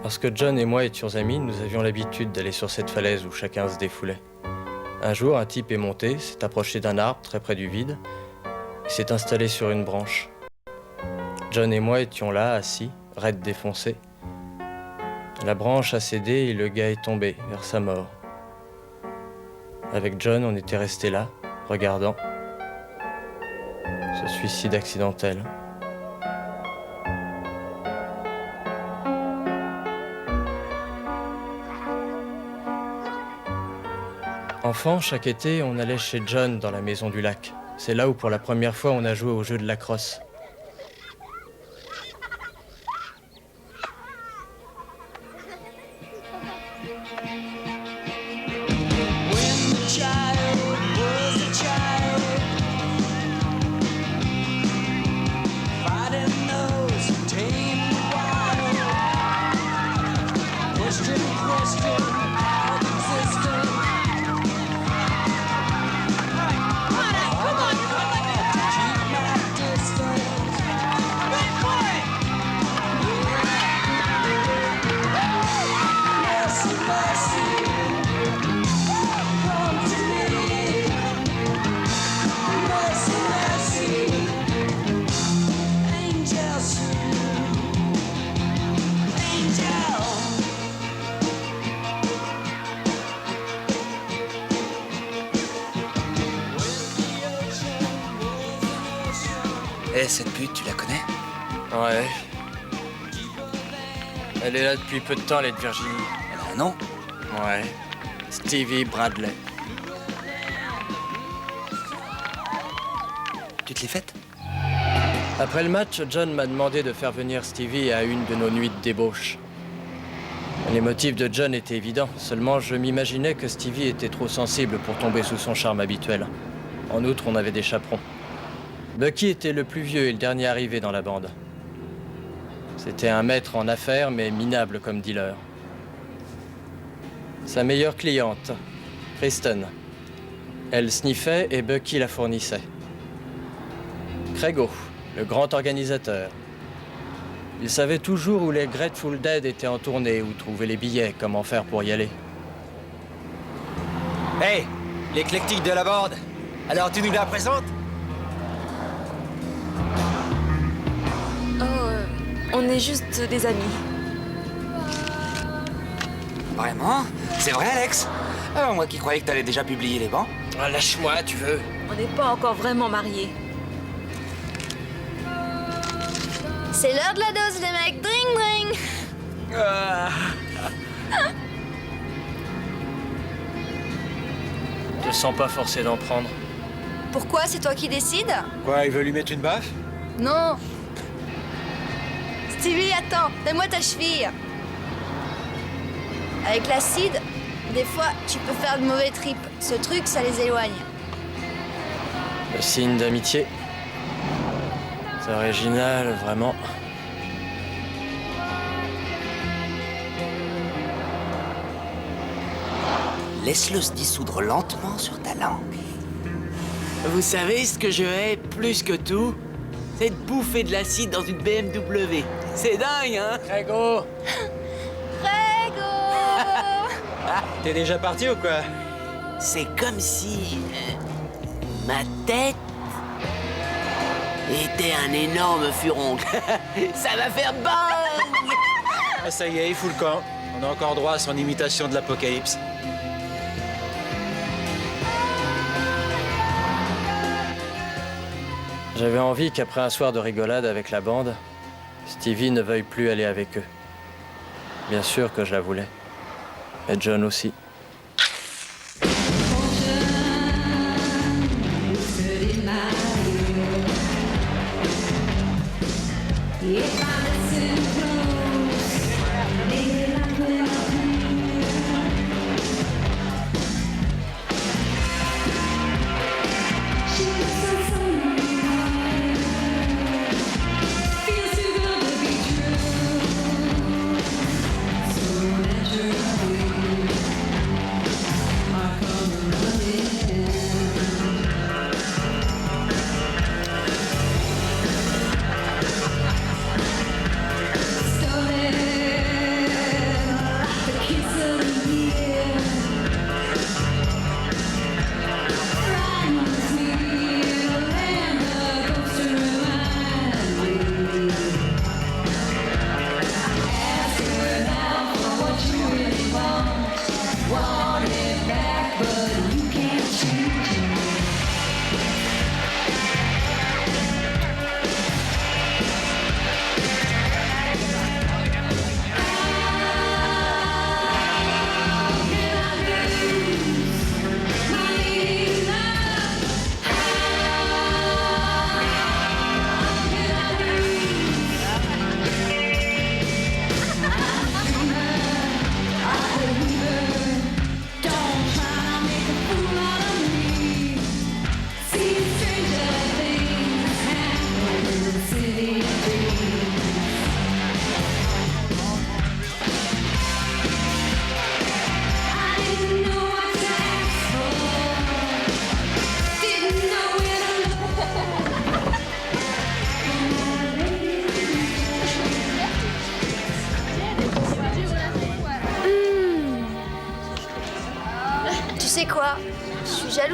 Lorsque John et moi étions amis, nous avions l'habitude d'aller sur cette falaise où chacun se défoulait. Un jour, un type est monté, s'est approché d'un arbre très près du vide et s'est installé sur une branche. John et moi étions là, assis, raides défoncés. La branche a cédé et le gars est tombé vers sa mort. Avec John, on était restés là, regardant. Ce suicide accidentel. Enfant, chaque été, on allait chez John dans la maison du lac. C'est là où pour la première fois on a joué au jeu de lacrosse. Eh, cette pute, tu la connais? Ouais. Elle est là depuis peu de temps, elle est de Virginie. Elle a un nom? Ouais. Stevie Bradley. Tu te l'es faite? Après le match, John m'a demandé de faire venir Stevie à une de nos nuits de débauche. Les motifs de John étaient évidents, seulement je m'imaginais que Stevie était trop sensible pour tomber sous son charme habituel. En outre, on avait des chaperons. Bucky était le plus vieux et le dernier arrivé dans la bande. C'était un maître en affaires, mais minable comme dealer. Sa meilleure cliente, Kristen. Elle sniffait et Bucky la fournissait. Craigo, le grand organisateur. Il savait toujours où les Grateful Dead étaient en tournée, où trouver les billets, comment faire pour y aller. Hey, l'éclectique de la bande. Alors tu nous la présentes? On est juste des amis. Vraiment? C'est vrai, Alex? Moi qui croyais que t'allais déjà publier les bancs. Ah, lâche-moi, tu veux. On n'est pas encore vraiment mariés. C'est l'heure de la dose, les mecs. Dring, dring. Je te sens pas forcé d'en prendre. Pourquoi? C'est toi qui décides? Quoi, il veut lui mettre une baffe? Non. Stevie, attends, donne-moi ta cheville. Avec l'acide, des fois, tu peux faire de mauvais tripes. Ce truc, ça les éloigne. Le signe d'amitié. C'est original, vraiment. Laisse-le se dissoudre lentement sur ta langue. Vous savez ce que je hais plus que tout? C'est de bouffer de l'acide dans une BMW. C'est dingue, hein? Craigo! Prego. T'es déjà parti ou quoi? C'est comme si ma tête était un énorme furoncle. Ça va faire bang! Ah, ça y est, il fout le camp. On a encore droit à son imitation de l'apocalypse. J'avais envie qu'après un soir de rigolade avec la bande, Stevie ne veuille plus aller avec eux. Bien sûr que je la voulais. Et John aussi.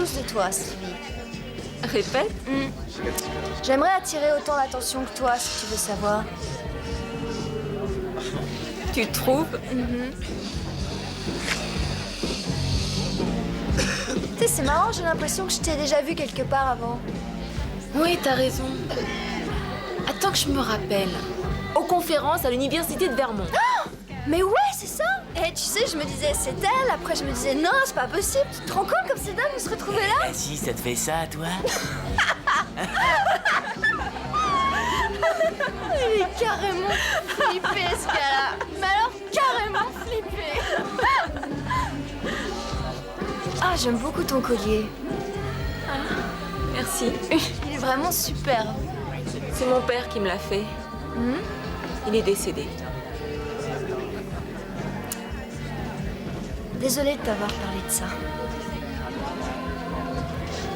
jalouse de toi, Stevie. Répète. J'aimerais attirer autant l'attention que toi, si tu veux savoir. Tu trouves? Tu sais, c'est marrant, j'ai l'impression que je t'ai déjà vu quelque part avant. Oui, t'as raison. Attends que je me rappelle. Aux conférences à l'université de Vermont. Mais ouais, c'est ça. Et tu sais, je me disais, c'est elle. Après, je me disais, non, c'est pas possible. Tu te rends compte comme c'est dingue de se retrouver là? Ah si, ça te fait ça, toi? Il est carrément flippé, ce gars-là. Mais alors, carrément flippé. Ah, j'aime beaucoup ton collier. Merci. Il est vraiment super. C'est mon père qui me l'a fait. Il est décédé. Désolée de t'avoir parlé de ça.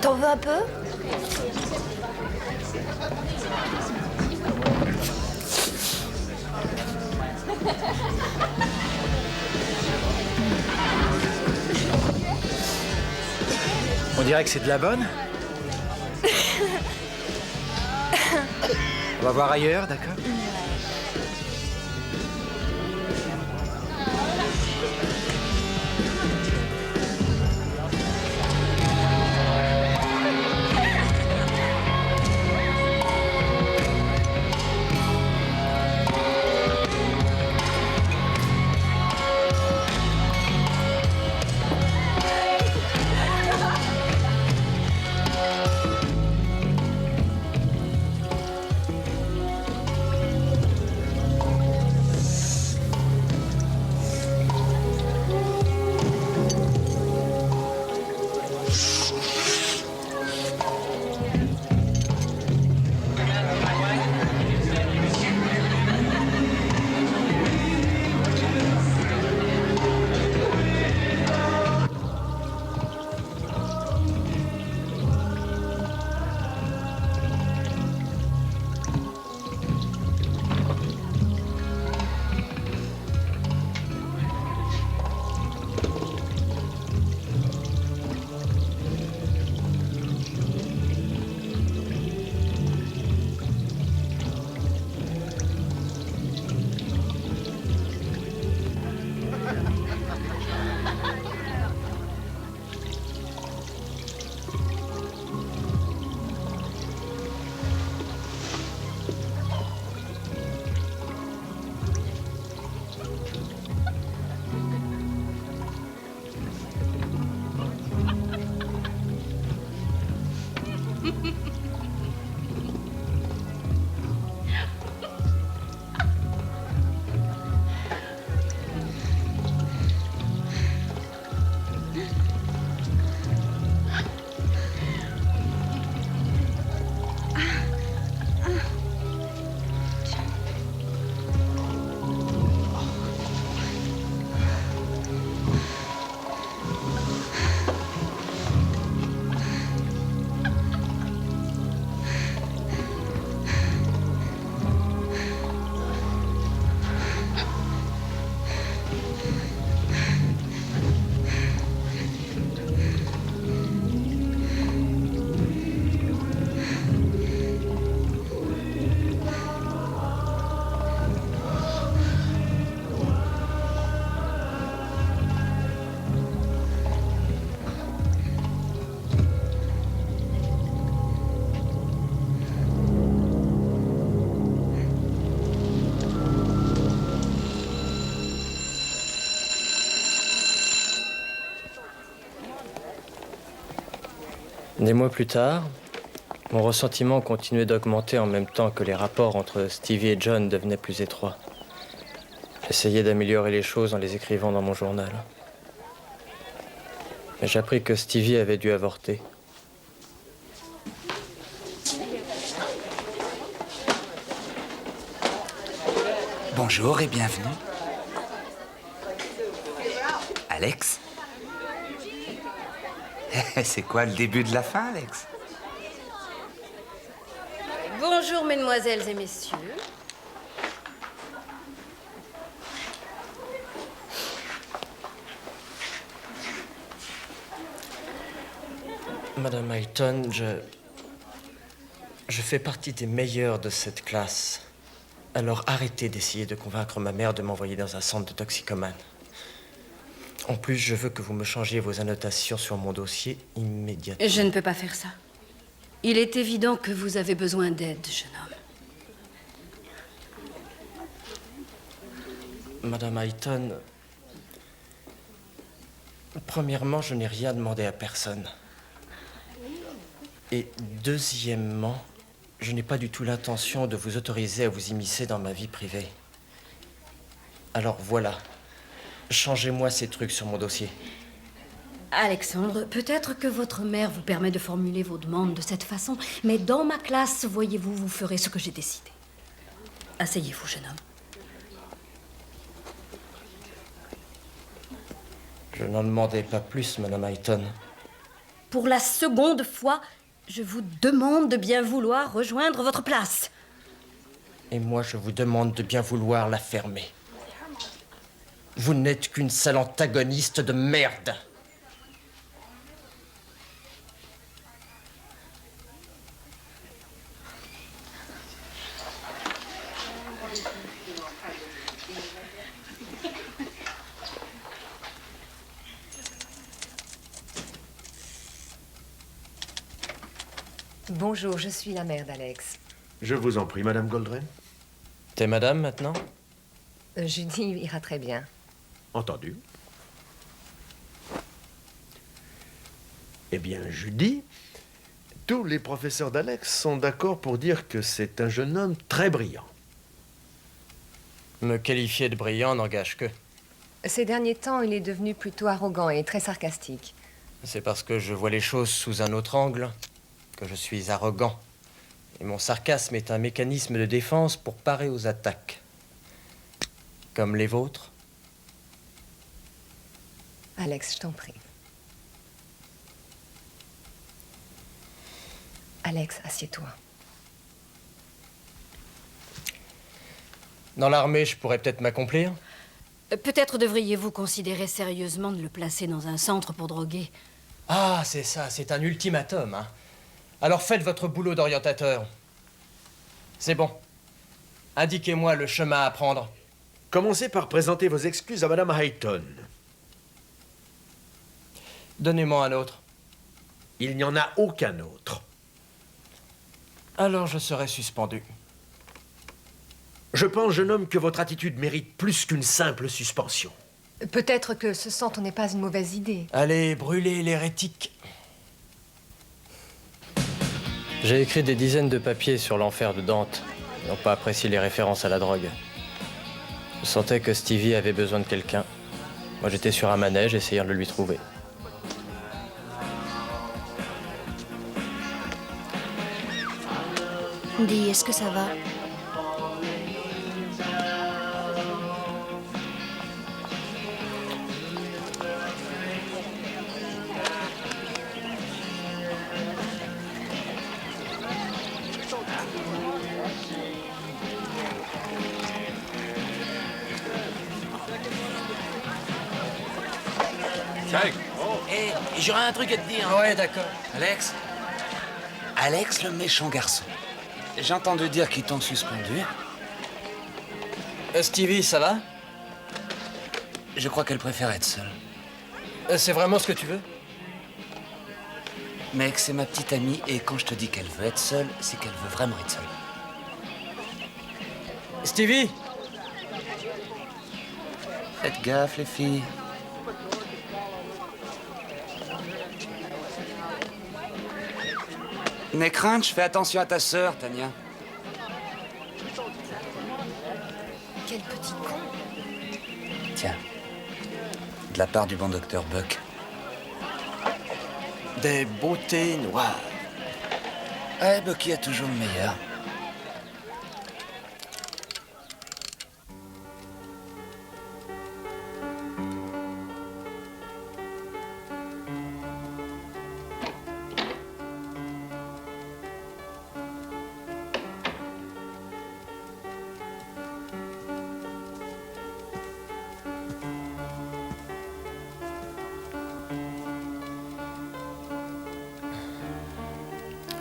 T'en veux un peu? On dirait que c'est de la bonne. On va voir ailleurs, d'accord? Des mois plus tard, mon ressentiment continuait d'augmenter en même temps que les rapports entre Stevie et John devenaient plus étroits. J'essayais d'améliorer les choses en les écrivant dans mon journal. Mais j'appris que Stevie avait dû avorter. Bonjour et bienvenue. Alex? C'est quoi le début de la fin, Alex? Bonjour, mesdemoiselles et messieurs. Madame Hayton, je fais partie des meilleurs de cette classe. Alors arrêtez d'essayer de convaincre ma mère de m'envoyer dans un centre de toxicomanes. En plus, je veux que vous me changiez vos annotations sur mon dossier immédiatement. Je ne peux pas faire ça. Il est évident que vous avez besoin d'aide, jeune homme. Madame Hayton, premièrement, je n'ai rien demandé à personne. Et deuxièmement, je n'ai pas du tout l'intention de vous autoriser à vous immiscer dans ma vie privée. Alors voilà, changez-moi ces trucs sur mon dossier. Alexandre, peut-être que votre mère vous permet de formuler vos demandes de cette façon, mais dans ma classe, voyez-vous, vous ferez ce que j'ai décidé. Asseyez-vous, jeune homme. Je n'en demandais pas plus, Madame Hayton. Pour la seconde fois, je vous demande de bien vouloir rejoindre votre place. Et moi, je vous demande de bien vouloir la fermer. Vous n'êtes qu'une sale antagoniste de merde. Bonjour, je suis la mère d'Alex. Je vous en prie, Madame Goldren. T'es madame, maintenant? Judy ira très bien. Entendu. Eh bien, Judy, tous les professeurs d'Alex sont d'accord pour dire que c'est un jeune homme très brillant. Me qualifier de brillant n'engage que. Ces derniers temps, il est devenu plutôt arrogant et très sarcastique. C'est parce que je vois les choses sous un autre angle que je suis arrogant. Et mon sarcasme est un mécanisme de défense pour parer aux attaques. Comme les vôtres. Alex, je t'en prie. Alex, assieds-toi. Dans l'armée, je pourrais peut-être m'accomplir. Peut-être devriez-vous considérer sérieusement de le placer dans un centre pour droguer. Ah, c'est ça, c'est un ultimatum, hein. Alors faites votre boulot d'orientateur. C'est bon. Indiquez-moi le chemin à prendre. Commencez par présenter vos excuses à Madame Hayton. Donnez-moi un autre. Il n'y en a aucun autre. Alors je serai suspendu. Je pense, jeune homme, que votre attitude mérite plus qu'une simple suspension. Peut-être que ce centre n'est pas une mauvaise idée. Allez, brûlez l'hérétique. J'ai écrit des dizaines de papiers sur l'enfer de Dante. Ils n'ont pas apprécié les références à la drogue. Je sentais que Stevie avait besoin de quelqu'un. Moi, j'étais sur un manège, essayant de le lui trouver. Dis, est-ce que ça va? Hé, j'aurais un truc à te dire. Ouais, d'accord. Alex? Alex, le méchant garçon. J'ai entendu dire qu'ils t'ont suspendu. Stevie, ça va? Je crois qu'elle préfère être seule. C'est vraiment ce que tu veux? Mec, c'est ma petite amie, et quand je te dis qu'elle veut être seule, c'est qu'elle veut vraiment être seule. Stevie! Faites gaffe, les filles. Necrunch, fais attention à ta sœur, Tania. Quel petit con. Tiens. De la part du bon docteur Buck. Des beautés noires. Ouais, Bucky a toujours le meilleur.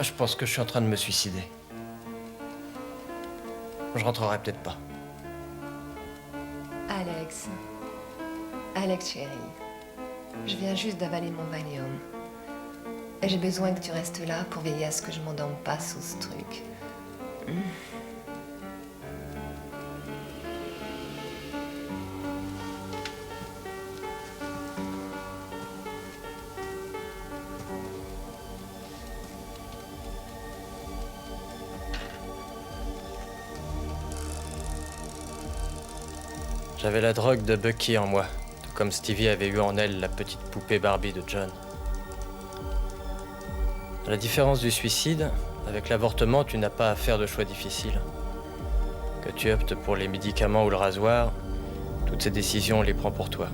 Je pense que je suis en train de me suicider. Je rentrerai peut-être pas. Alex. Alex, chérie. Je viens juste d'avaler mon Valium. Et j'ai besoin que tu restes là pour veiller à ce que je m'endorme pas sous ce truc. J'avais la drogue de Bucky en moi, tout comme Stevie avait eu en elle la petite poupée Barbie de John. À la différence du suicide, avec l'avortement, tu n'as pas à faire de choix difficiles. Que tu optes pour les médicaments ou le rasoir, toutes ces décisions, on les prend pour toi.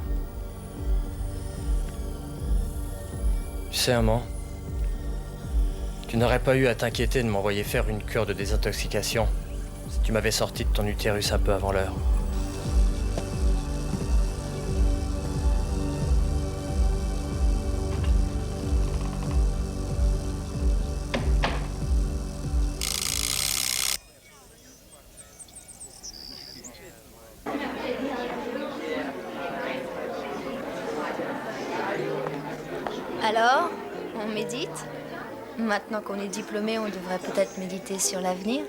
Tu sais, amant, tu n'aurais pas eu à t'inquiéter de m'envoyer faire une cure de désintoxication si tu m'avais sorti de ton utérus un peu avant l'heure. Alors, on médite? Maintenant qu'on est diplômé, on devrait peut-être méditer sur l'avenir.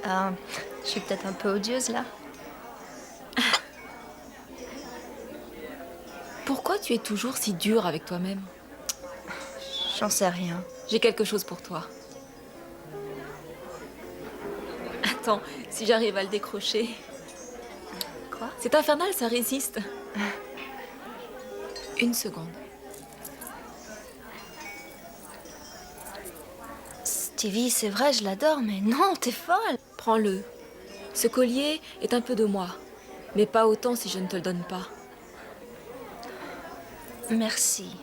Ah, je suis peut-être un peu odieuse là. Pourquoi tu es toujours si dur avec toi-même? J'en sais rien. J'ai quelque chose pour toi. Attends, si j'arrive à le décrocher. Quoi? C'est infernal, ça résiste. Une seconde. Stevie, c'est vrai, je l'adore, mais non, t'es folle. Prends-le. Ce collier est un peu de moi, mais pas autant si je ne te le donne pas. Merci.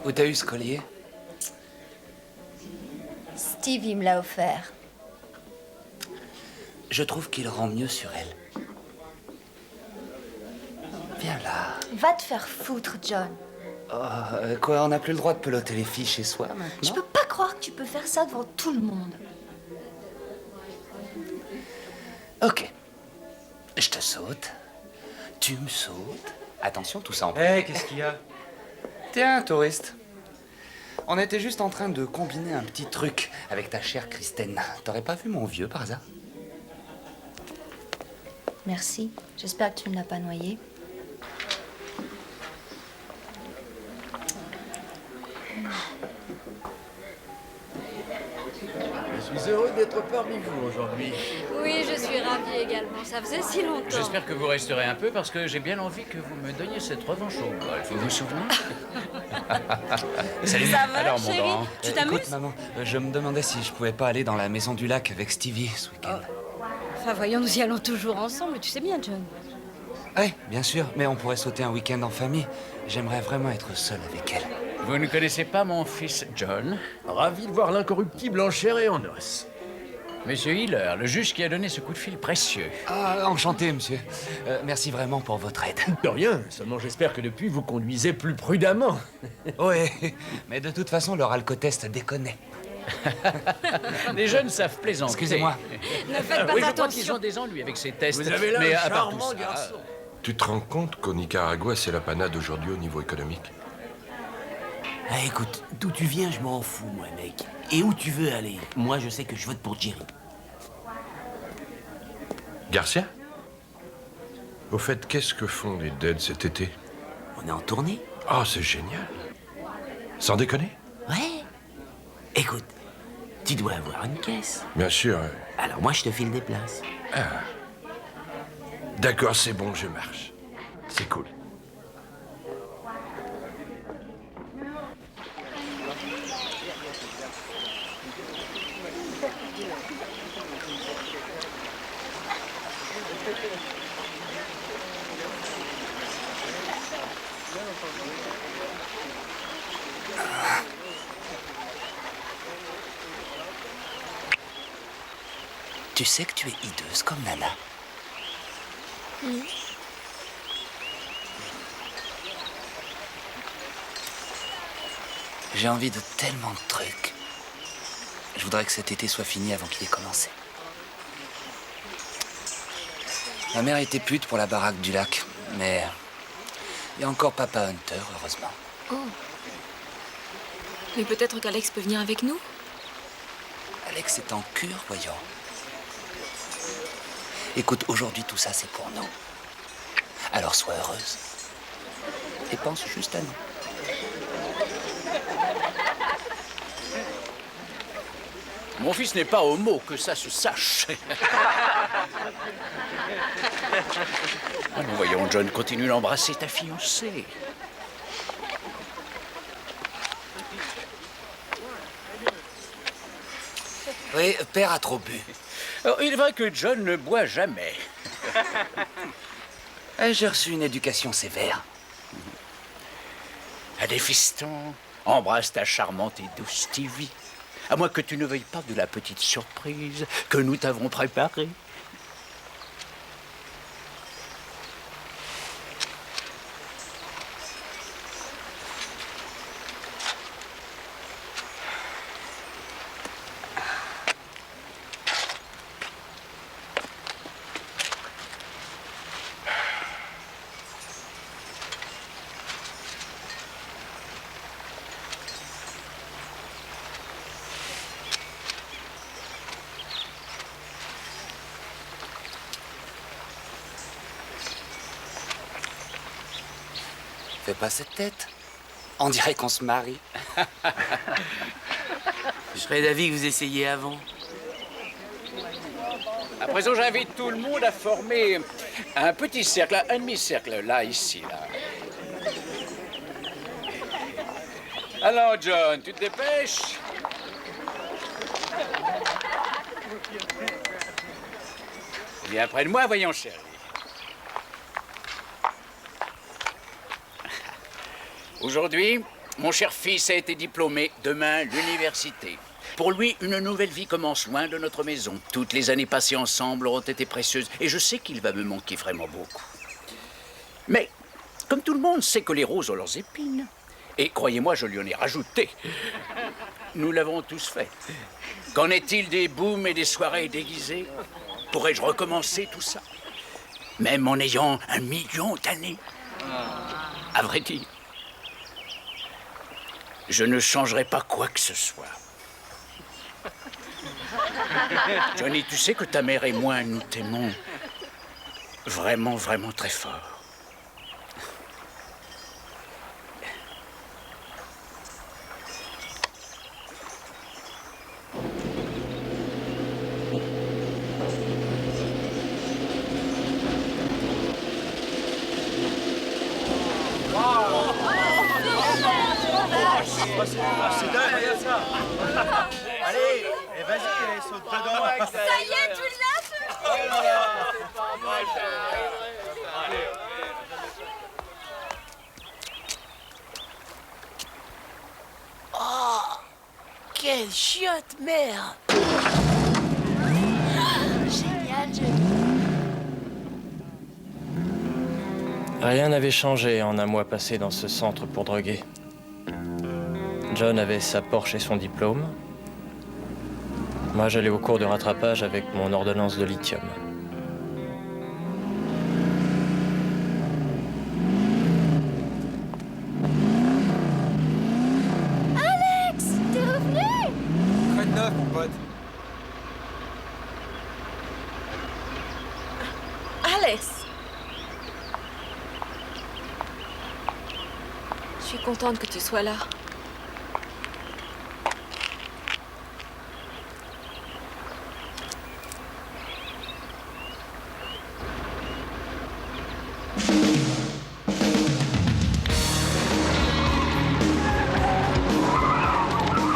Où t'as eu ce collier? Stevie me l'a offert. Je trouve qu'il rend mieux sur elle. Viens là. Va te faire foutre, John. Oh, quoi, on n'a plus le droit de peloter les filles chez soi maintenant? Je peux pas croire que tu peux faire ça devant tout le monde. Ok. Je te saute. Tu me sautes. Attention, tout ça en... Hé, qu'est-ce qu'il y a? Tiens, touriste. On était juste en train de combiner un petit truc avec ta chère Kristen. T'aurais pas vu mon vieux par hasard? Merci. J'espère que tu ne l'as pas noyé. Je suis heureux d'être parmi vous aujourd'hui. Oui, je suis ravie également. Ça faisait si longtemps. J'espère que vous resterez un peu parce que j'ai bien envie que vous me donniez cette revanche au golf. Vous vous souvenez? Salut. Ça va, Alors, mon chérie? grand. Tu t'amuses? Écoute, maman, je me demandais si je pouvais pas aller dans la maison du lac avec Stevie ce week-end. Enfin, voyons, nous y allons toujours ensemble. Tu sais bien, John. Oui, bien sûr, mais on pourrait sauter un week-end en famille. J'aimerais vraiment être seul avec elle. Vous ne connaissez pas mon fils John? Ravi de voir l'incorruptible en chair et en os. Monsieur Hiller, le juge qui a donné ce coup de fil précieux. Ah, enchanté, monsieur. Merci vraiment pour votre aide. De rien, seulement j'espère que depuis vous conduisez plus prudemment. Oui, mais de toute façon, leur alcotest déconnait. Les jeunes savent plaisanter. Excusez-moi. Ne faites pas Oui, je crois attention. qu'ils ont des ennuis avec ces tests. Vous avez là mais un à part tout charmant ça, garçon. Tu te rends compte qu'au Nicaragua, c'est la panade aujourd'hui au niveau économique? Ah, écoute, d'où tu viens, je m'en fous, moi, mec. Et où tu veux aller? Moi, je sais que je vote pour Jerry. Garcia? Au fait, qu'est-ce que font les Dead cet été? On est en tournée? Oh, c'est génial. Sans déconner? Ouais. Écoute, tu dois avoir une caisse. Bien sûr. Alors moi, je te file des places. D'accord, c'est bon, je marche. C'est cool. Tu sais que tu es hideuse comme Nana. J'ai envie de tellement de trucs. Je voudrais que cet été soit fini avant qu'il ait commencé. Ma mère était pute pour la baraque du lac, mais il y a encore Papa Hunter, heureusement. Oh. Mais peut-être qu'Alex peut venir avec nous? Alex est en cure, voyons. Écoute, aujourd'hui, tout ça, c'est pour nous. Alors sois heureuse. Et pense juste à nous. Mon fils n'est pas homo, que ça se sache. Voyons, John, continue d'embrasser ta fiancée. Oui, père a trop bu. Alors, il est vrai que John ne boit jamais. J'ai reçu une éducation sévère. Allez, fiston, embrasse ta charmante et douce Stevie. À moins que tu ne veuilles pas de la petite surprise que nous t'avons préparée. Fais pas cette tête. On dirait qu'on se marie. Je serais d'avis que vous essayiez avant. À présent, j'invite tout le monde à former un petit cercle, un demi-cercle, là, ici, là. Alors, John, tu te dépêches? Viens près de moi, voyons, chérie. Aujourd'hui, mon cher fils a été diplômé. Demain, l'université. Pour lui, une nouvelle vie commence loin de notre maison. Toutes les années passées ensemble auront été précieuses. Et je sais qu'il va me manquer vraiment beaucoup. Mais, comme tout le monde sait que les roses ont leurs épines, et croyez-moi, je lui en ai rajouté, nous l'avons tous fait. Qu'en est-il des booms et des soirées déguisées? Pourrais-je recommencer tout ça? Même en ayant 1 million d'années? À vrai dire, je ne changerai pas quoi que ce soit. Johnny, tu sais que ta mère et moi, nous t'aimons vraiment, vraiment très fort. C'est dingue, regarde ça. Allez, vas-y, saute dedans. Ça y est, tu l'as, Oh, quelle chiotte, merde. Génial, Johnny. Rien n'avait changé en un mois passé dans ce centre pour droguer. John avait sa Porsche et son diplôme. Moi, j'allais au cours de rattrapage avec mon ordonnance de lithium. Alex, t'es revenu? Quoi de neuf, mon pote? Alex! Je suis contente que tu sois là.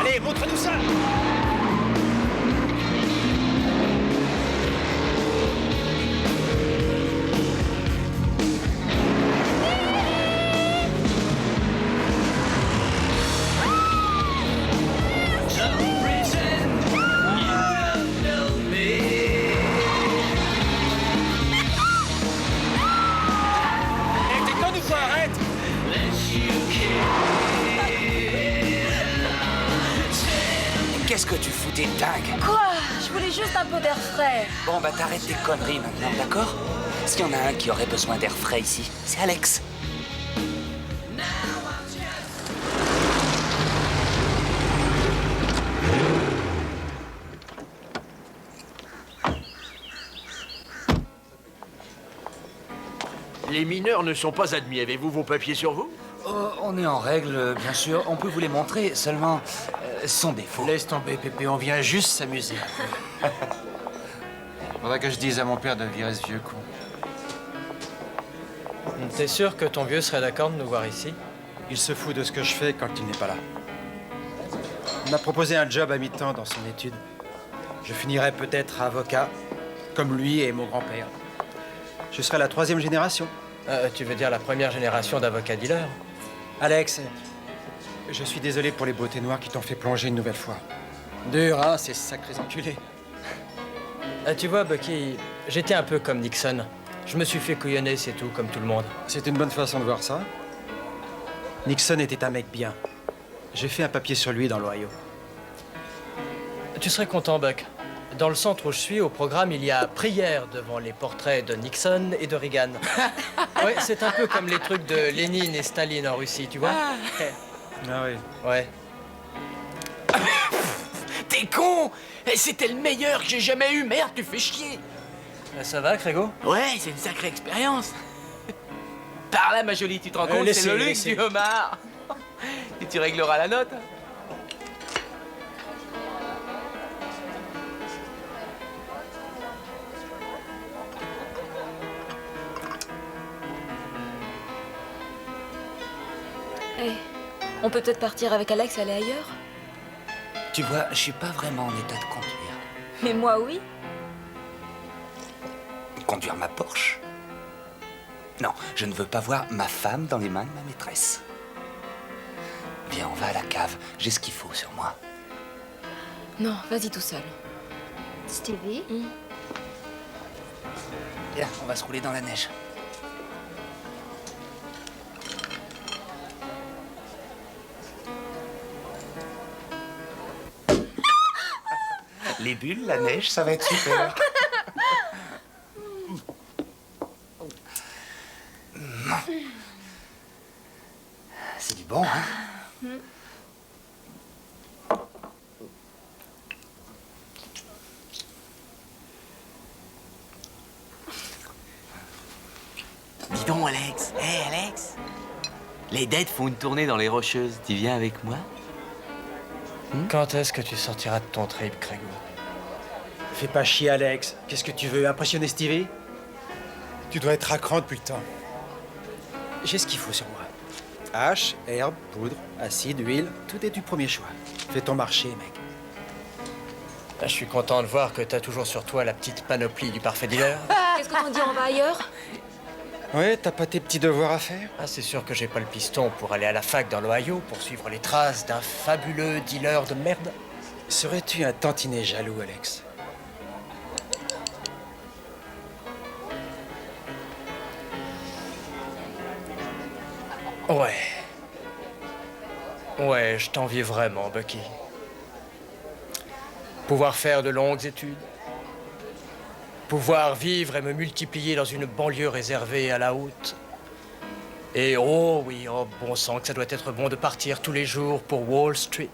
Allez, montre-nous ça. Qu'est-ce que tu fous, t'es dingue? Quoi? Je voulais juste un peu d'air frais. Bon, bah t'arrêtes tes conneries maintenant, d'accord? S'il y en a un qui aurait besoin d'air frais ici, c'est Alex. Les mineurs ne sont pas admis. Avez-vous vos papiers sur vous? On est en règle, bien sûr. On peut vous les montrer, seulement sans défaut. Laisse tomber, Pépé, on vient juste s'amuser. Faudrait que je dise à mon père de virer ce vieux con. T'es sûr que ton vieux serait d'accord de nous voir ici? Il se fout de ce que je fais quand il n'est pas là. Il m'a proposé un job à mi-temps dans son étude. Je finirai peut-être avocat, comme lui et mon grand-père. Je serai la 3e génération. Tu veux dire la première génération d'avocats dealers? Alex, je suis désolé pour les beautés noires qui t'ont fait plonger une nouvelle fois. Dur, hein, ces sacrés enculés. Tu vois, Bucky, j'étais un peu comme Nixon. Je me suis fait couillonner, c'est tout, comme tout le monde. C'est une bonne façon de voir ça. Nixon était un mec bien. J'ai fait un papier sur lui dans l'Ohio. Tu serais content, Buck. Dans le centre où je suis, au programme, il y a prière devant les portraits de Nixon et de Reagan. Ouais, c'est un peu comme les trucs de Lénine et Staline en Russie, tu vois? Ah oui. Ouais. T'es con! C'était le meilleur que j'ai jamais eu, merde, tu fais chier! Ça va, Crégo? Ouais, c'est une sacrée expérience. Par là, ma jolie, tu te rends compte, laissez, c'est le luxe laissez. du homard. Et tu régleras la note. Hey, on peut peut-être partir avec Alex et aller ailleurs? Tu vois, je suis pas vraiment en état de conduire. Mais moi, oui. Conduire ma Porsche? Non, je ne veux pas voir ma femme dans les mains de ma maîtresse. Viens, on va à la cave. J'ai ce qu'il faut sur moi. Non, vas-y tout seul. Stevie? Viens, on va se rouler dans la neige. Les bulles, la neige, ça va être super. C'est du bon, hein? Dis donc, Alex. Hé, Alex. Les dettes font une tournée dans les Rocheuses. Tu viens avec moi? Quand est-ce que tu sortiras de ton trip, Crégo? Fais pas chier, Alex. Qu'est-ce que tu veux, impressionner Stevie? Tu dois être à cran depuis le temps. J'ai ce qu'il faut sur moi. Hache, herbe, poudre, acide, huile, tout est du premier choix. Fais ton marché, mec. Je suis content de voir que t'as toujours sur toi la petite panoplie du parfait dealer. Qu'est-ce que t'en dis, on va ailleurs? Ouais, t'as pas tes petits devoirs à faire? Ah, c'est sûr que j'ai pas le piston pour aller à la fac dans l'Ohio pour suivre les traces d'un fabuleux dealer de merde. Serais-tu un tantinet jaloux, Alex? Ouais. Ouais, je t'envie vraiment, Bucky. Pouvoir faire de longues études. Pouvoir vivre et me multiplier dans une banlieue réservée à la haute. Et oh oui, oh bon sang, que ça doit être bon de partir tous les jours pour Wall Street.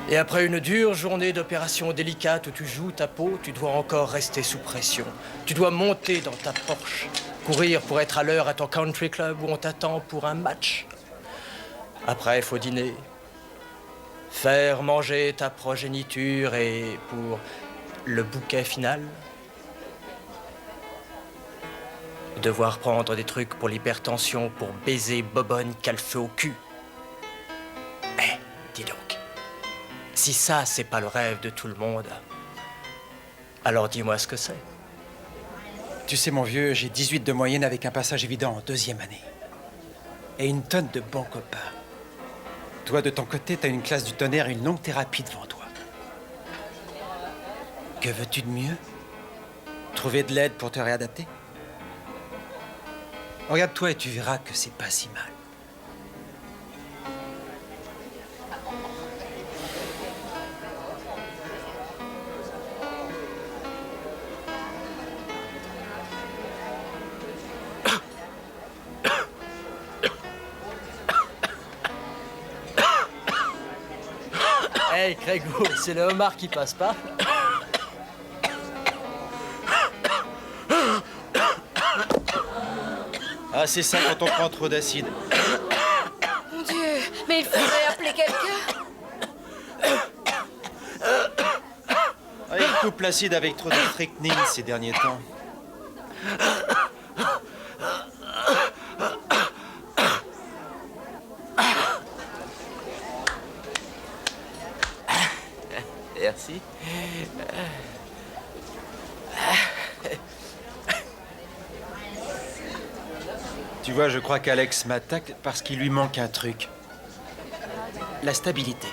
Et après une dure journée d'opérations délicates où tu joues ta peau, tu dois encore rester sous pression. Tu dois monter dans ta Porsche, courir pour être à l'heure à ton country club où on t'attend pour un match. Après, il faut dîner, faire manger ta progéniture et pour le bouquet final, devoir prendre des trucs pour l'hypertension, pour baiser Bobonne qu'elle fait au cul. Eh, dis donc. Si ça, c'est pas le rêve de tout le monde, alors dis-moi ce que c'est. Tu sais, mon vieux, j'ai 18 de moyenne avec un passage évident en 2e année. Et une tonne de bons copains. Toi, de ton côté, t'as une classe du tonnerre et une longue thérapie devant toi. Que veux-tu de mieux? Trouver de l'aide pour te réadapter? Regarde-toi et tu verras que c'est pas si mal. Hey, Grégo, c'est le homard qui passe pas. Ah, c'est ça quand on prend trop d'acide. Mon Dieu, mais il faudrait appeler quelqu'un. Ah, il coupe l'acide avec trop de strychnine ces derniers temps. Merci. Tu vois, je crois qu'Alex m'attaque parce qu'il lui manque un truc. La stabilité.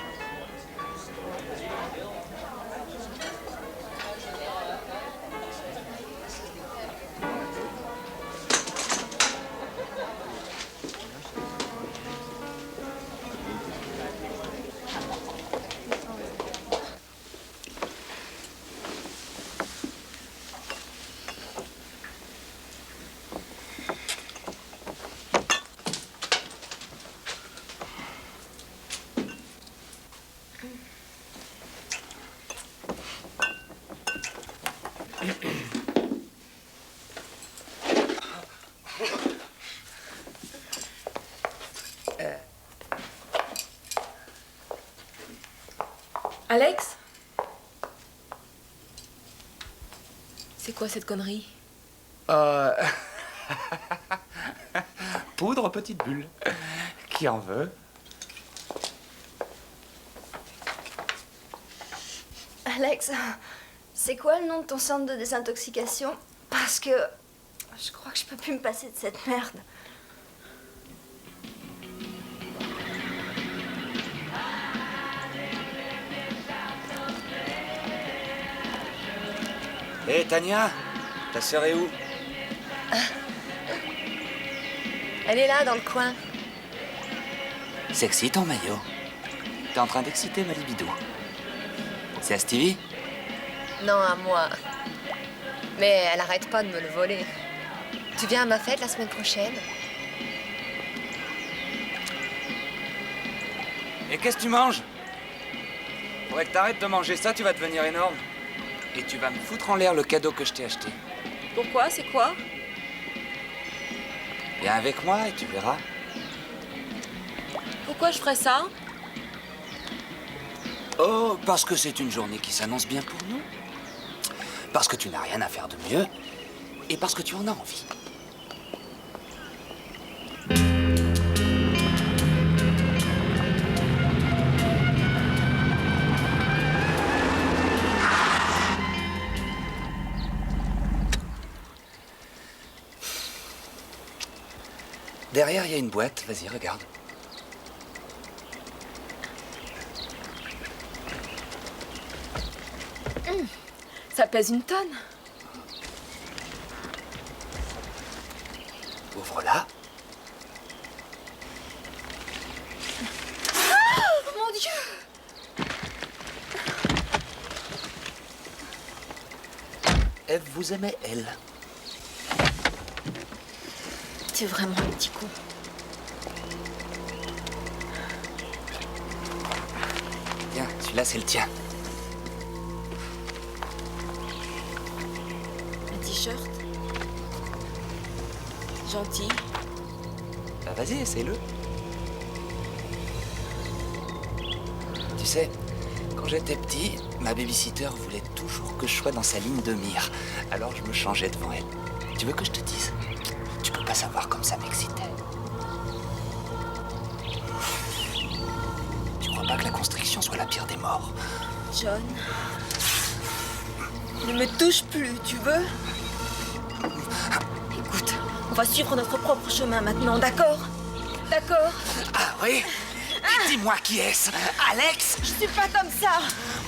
Alex? C'est quoi cette connerie? Poudre petite bulle. Qui en veut? Alex, c'est quoi le nom de ton centre de désintoxication? Parce que je crois que je peux plus me passer de cette merde. Hé, Tania, ta sœur est où? Elle est là, dans le coin. Sexy ton maillot. T'es en train d'exciter ma libido. C'est à Stevie? Non, à moi. Mais elle arrête pas de me le voler. Tu viens à ma fête la semaine prochaine? Et qu'est-ce que tu manges? Faudrait que t'arrêtes de manger ça, tu vas devenir énorme. Et tu vas me foutre en l'air le cadeau que je t'ai acheté. Pourquoi? C'est quoi? Viens avec moi et tu verras. Pourquoi je ferais ça? Oh, parce que c'est une journée qui s'annonce bien pour nous. Parce que tu n'as rien à faire de mieux. Et parce que tu en as envie. Derrière, il y a une boîte. Vas-y, regarde. Ça pèse une tonne. Ouvre-la. Oh, mon Dieu! Ève vous aimait, elle. T'es vraiment un petit con. Tiens, celui-là, c'est le tien. Un t-shirt. Gentil. Bah, vas-y, essaye-le. Tu sais, quand j'étais petit, ma babysitter voulait toujours que je sois dans sa ligne de mire. Alors je me changeais devant elle. Tu veux que je te dise? Tu peux pas savoir comme ça m'excitait. Tu crois pas que la constriction soit la pire des morts? John. Ne me touche plus, tu veux? Écoute, on va suivre notre propre chemin maintenant, d'accord? D'accord? Ah oui? Et dis-moi qui est-ce? Alex? Je suis pas comme ça!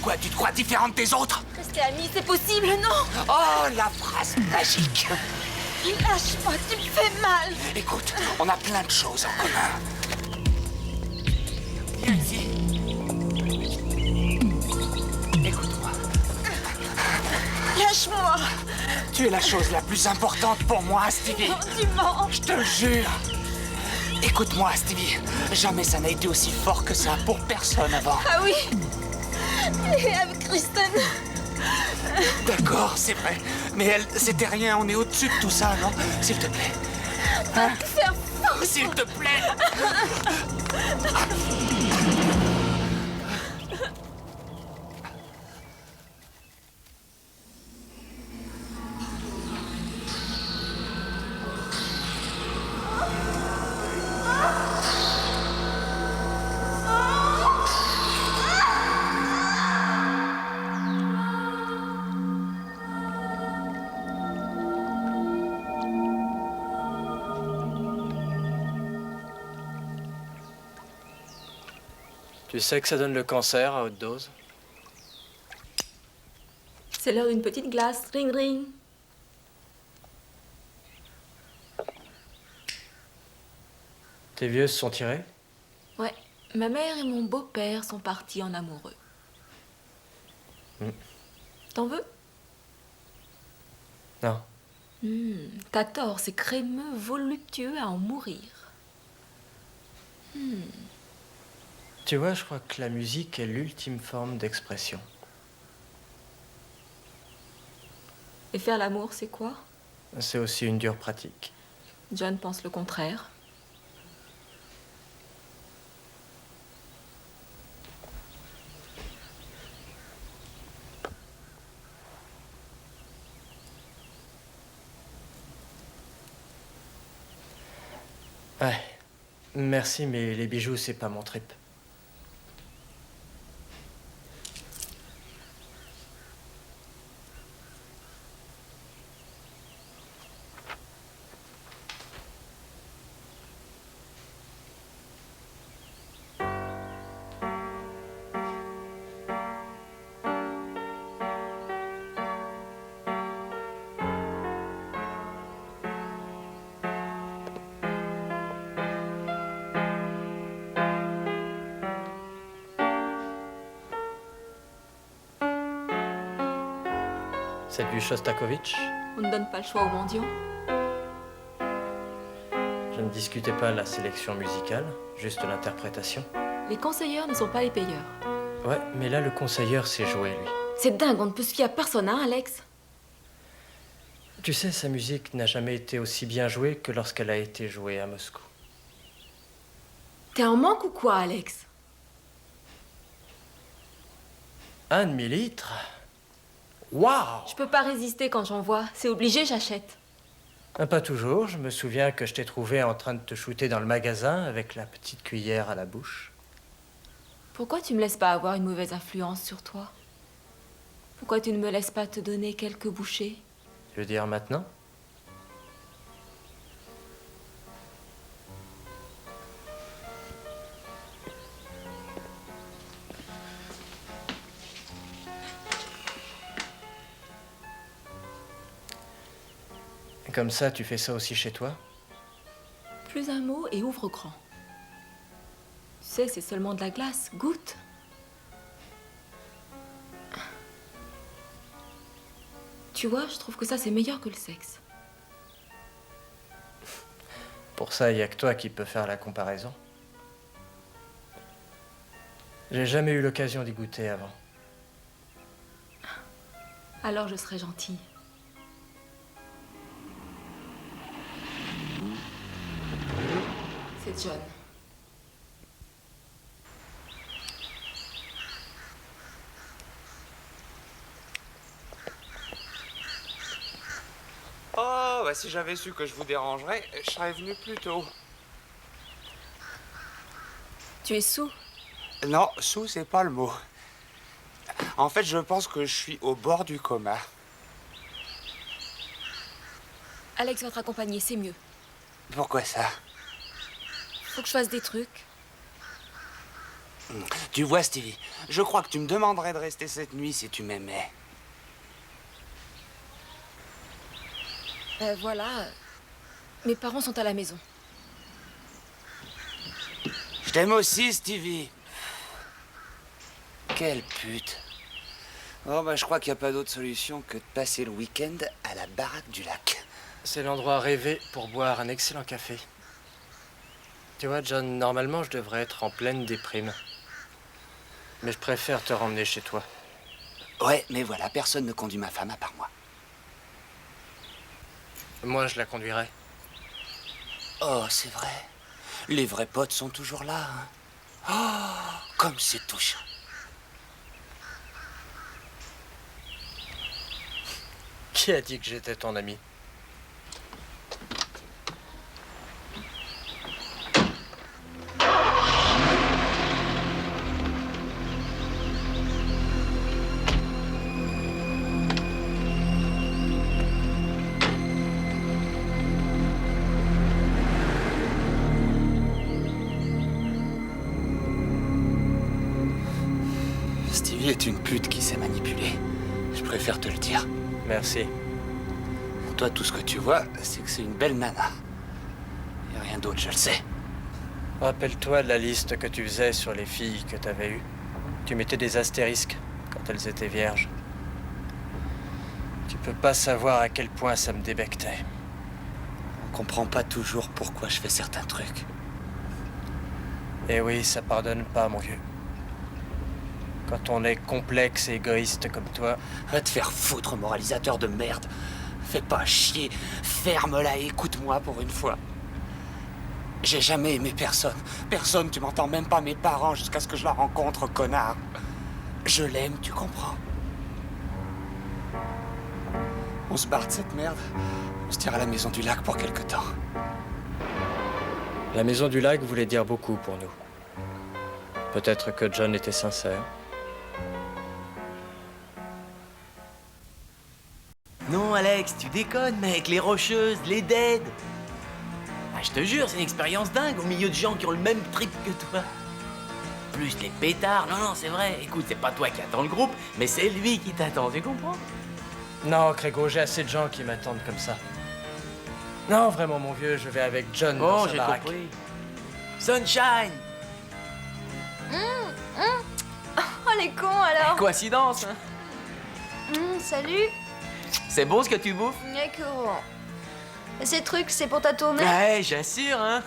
Quoi, tu te crois différente des autres? Rester amis, c'est possible, non? Oh, la phrase magique! Lâche-moi, tu me fais mal! Écoute, on a plein de choses en commun. Viens ici. Écoute-moi. Lâche-moi! Tu es la chose la plus importante pour moi, Stevie. Non, tu mens! Je te le jure. Écoute-moi, Stevie. Jamais ça n'a été aussi fort que ça pour personne avant. Ah oui? Et avec Kristen. D'accord, c'est vrai. Mais elle, c'était rien, on est au-dessus de tout ça, non? S'il te plaît. Va te faire foutre. S'il te plaît. Tu sais que ça donne le cancer à haute dose? C'est l'heure d'une petite glace. Ring ring. Tes vieux se sont tirés? Ouais, ma mère et mon beau-père sont partis en amoureux. T'en veux? Non. T'as tort, c'est crémeux, voluptueux à en mourir. Tu vois, je crois que la musique est l'ultime forme d'expression. Et faire l'amour, c'est quoi? C'est aussi une dure pratique. John pense le contraire. Ouais. Merci, mais les bijoux, c'est pas mon trip. C'est du Shostakovich. On ne donne pas le choix aux mendiants. Je ne discutais pas la sélection musicale, juste l'interprétation. Les conseilleurs ne sont pas les payeurs. Ouais, mais là, le conseilleur s'est joué, lui. C'est dingue, on ne peut se fier à personne, hein, Alex? Tu sais, sa musique n'a jamais été aussi bien jouée que lorsqu'elle a été jouée à Moscou. T'es en manque ou quoi, Alex? 1 demi-litre? Waouh! Je peux pas résister quand j'en vois. C'est obligé, j'achète. Pas toujours. Je me souviens que je t'ai trouvé en train de te shooter dans le magasin avec la petite cuillère à la bouche. Pourquoi tu me laisses pas avoir une mauvaise influence sur toi? Pourquoi tu ne me laisses pas te donner quelques bouchées? Tu veux dire maintenant? Comme ça, tu fais ça aussi chez toi? Plus un mot et ouvre grand. Tu sais, c'est seulement de la glace. Goûte. Tu vois, je trouve que ça, c'est meilleur que le sexe. Pour ça, il n'y a que toi qui peux faire la comparaison. J'ai jamais eu l'occasion d'y goûter avant. Alors je serai gentille. C'est John. Oh, bah si j'avais su que je vous dérangerais, je serais venu plus tôt. Tu es sous? Non, sous, c'est pas le mot. En fait, je pense que je suis au bord du coma. Alex va te raccompagner, c'est mieux. Pourquoi ça? Faut que je fasse des trucs. Tu vois, Stevie, je crois que tu me demanderais de rester cette nuit si tu m'aimais. Voilà. Mes parents sont à la maison. Je t'aime aussi, Stevie. Quelle pute. Oh, bah, je crois qu'il n'y a pas d'autre solution que de passer le week-end à la baraque du lac. C'est l'endroit rêvé pour boire un excellent café. Tu vois, John, normalement, je devrais être en pleine déprime. Mais je préfère te ramener chez toi. Ouais, mais voilà, personne ne conduit ma femme à part moi. Moi, je la conduirai. Oh, c'est vrai. Les vrais potes sont toujours là, hein. Oh, comme c'est touchant. Qui a dit que j'étais ton ami? Stevie est une pute qui sait manipuler. Je préfère te le dire. Merci. Toi, tout ce que tu vois, c'est que c'est une belle nana. Et rien d'autre, je le sais. Rappelle-toi de la liste que tu faisais sur les filles que t'avais eues. Tu mettais des astérisques quand elles étaient vierges. Tu peux pas savoir à quel point ça me débectait. On comprend pas toujours pourquoi je fais certains trucs. Et oui, ça pardonne pas, mon vieux. Quand on est complexe et égoïste comme toi. Va te faire foutre, moralisateur de merde. Fais pas chier. Ferme-la et écoute-moi pour une fois. J'ai jamais aimé personne. Personne, tu m'entends, même pas mes parents, jusqu'à ce que je la rencontre, connard. Je l'aime, tu comprends? On se barre de cette merde. On se tire à la maison du lac pour quelque temps. La maison du lac voulait dire beaucoup pour nous. Peut-être que John était sincère. Non, Alex, tu déconnes, mec. Les Rocheuses, les Dead. Ah, je te jure, c'est une expérience dingue au milieu de gens qui ont le même trip que toi. Plus les pétards. Non, c'est vrai. Écoute, c'est pas toi qui attends le groupe, mais c'est lui qui t'attend, tu comprends? Non, Grégo, j'ai assez de gens qui m'attendent comme ça. Non, vraiment, mon vieux, je vais avec John dans Bon, sa j'ai baraque. compris. Sunshine! Oh, les cons, alors. Coïncidence, hein? Salut. C'est bon ce que tu bouffes? D'accord. Ces trucs, c'est pour ta tournée? Ouais, j'assure, hein?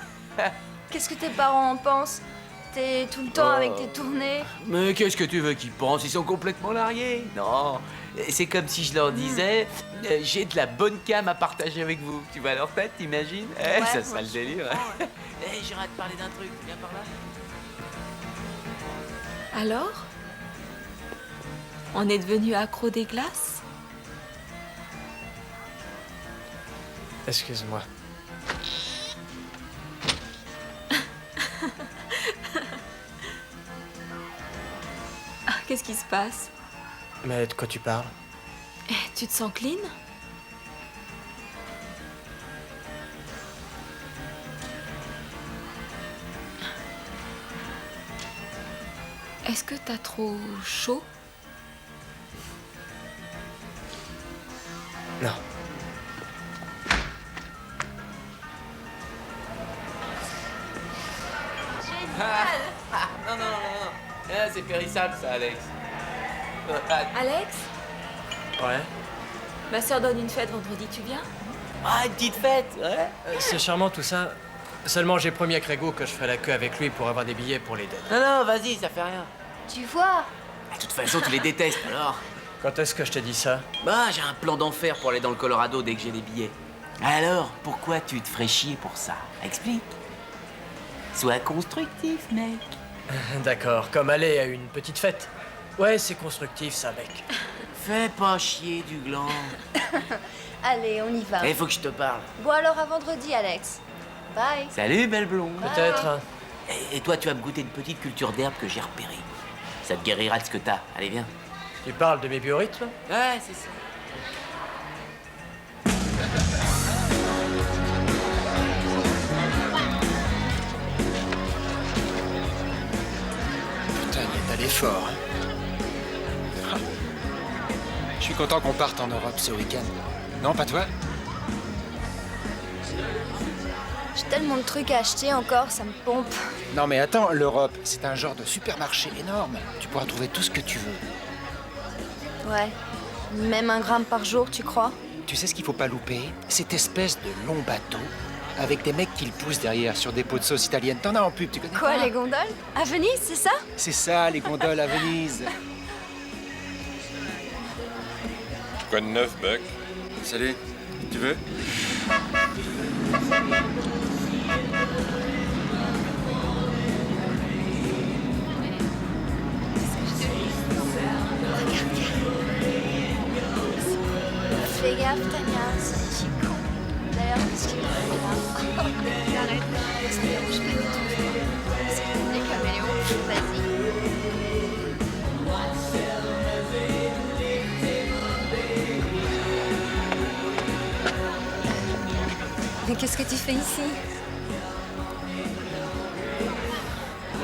Qu'est-ce que tes parents en pensent? T'es tout le temps avec tes tournées? Mais qu'est-ce que tu veux qu'ils pensent? Ils sont complètement largués. Non, c'est comme si je leur disais j'ai de la bonne cam à partager avec vous. Tu vas à leur tête, t'imagines? Ça serait le délire. J'aimerais te parler d'un truc, viens par là. Alors? On est devenu accro des glaces? Excuse-moi. Qu'est-ce qui se passe? Mais de quoi tu parles? Tu te sens clean? Est-ce que t'as trop chaud? Non. Non. C'est périssable ça, Alex. Alex? Ouais? Ma sœur donne une fête vendredi, tu viens? Ah, une petite fête, ouais. C'est charmant tout ça. Seulement j'ai promis à Grégo que je ferai la queue avec lui pour avoir des billets pour les dettes. Non, vas-y, ça fait rien. Tu vois? De toute façon, tu les détestes, alors. Quand est-ce que je t'ai dit ça? Bah, j'ai un plan d'enfer pour aller dans le Colorado dès que j'ai les billets. Alors, pourquoi tu te ferais chier pour ça? Explique. Sois constructif, mec. D'accord, comme aller à une petite fête. Ouais, c'est constructif ça, mec. Fais pas chier du gland. Allez, on y va. Il faut que je te parle. Bon, alors à vendredi, Alex. Bye. Salut, belle blonde. Peut-être. Hein. Et toi, tu vas me goûter une petite culture d'herbe que j'ai repérée. Ça te guérira de ce que t'as. Allez, viens. Tu parles de mes biorhythmes? Ouais, c'est ça. Putain, il est allé fort. Ah. Je suis content qu'on parte en Europe ce week-end. Non, pas toi? J'ai tellement de trucs à acheter encore, ça me pompe. Non mais attends, l'Europe, c'est un genre de supermarché énorme. Tu pourras trouver tout ce que tu veux. Ouais. Même 1 gramme par jour, tu crois? Tu sais ce qu'il faut pas louper? Cette espèce de long bateau avec des mecs qui le poussent derrière sur des pots de sauce italienne. T'en as en pub, tu connais Quoi, pas? les gondoles? À Venise, c'est ça? C'est ça, les gondoles à Venise. Quoi de neuf, Buck? Salut, tu veux? Fais gaffe, Tania, c'est si con. D'ailleurs, qu'est-ce qu'il fait là? Arrête, ça me dérange pas du tout. C'est des caméléons, vas-y. Mais qu'est-ce que tu fais ici?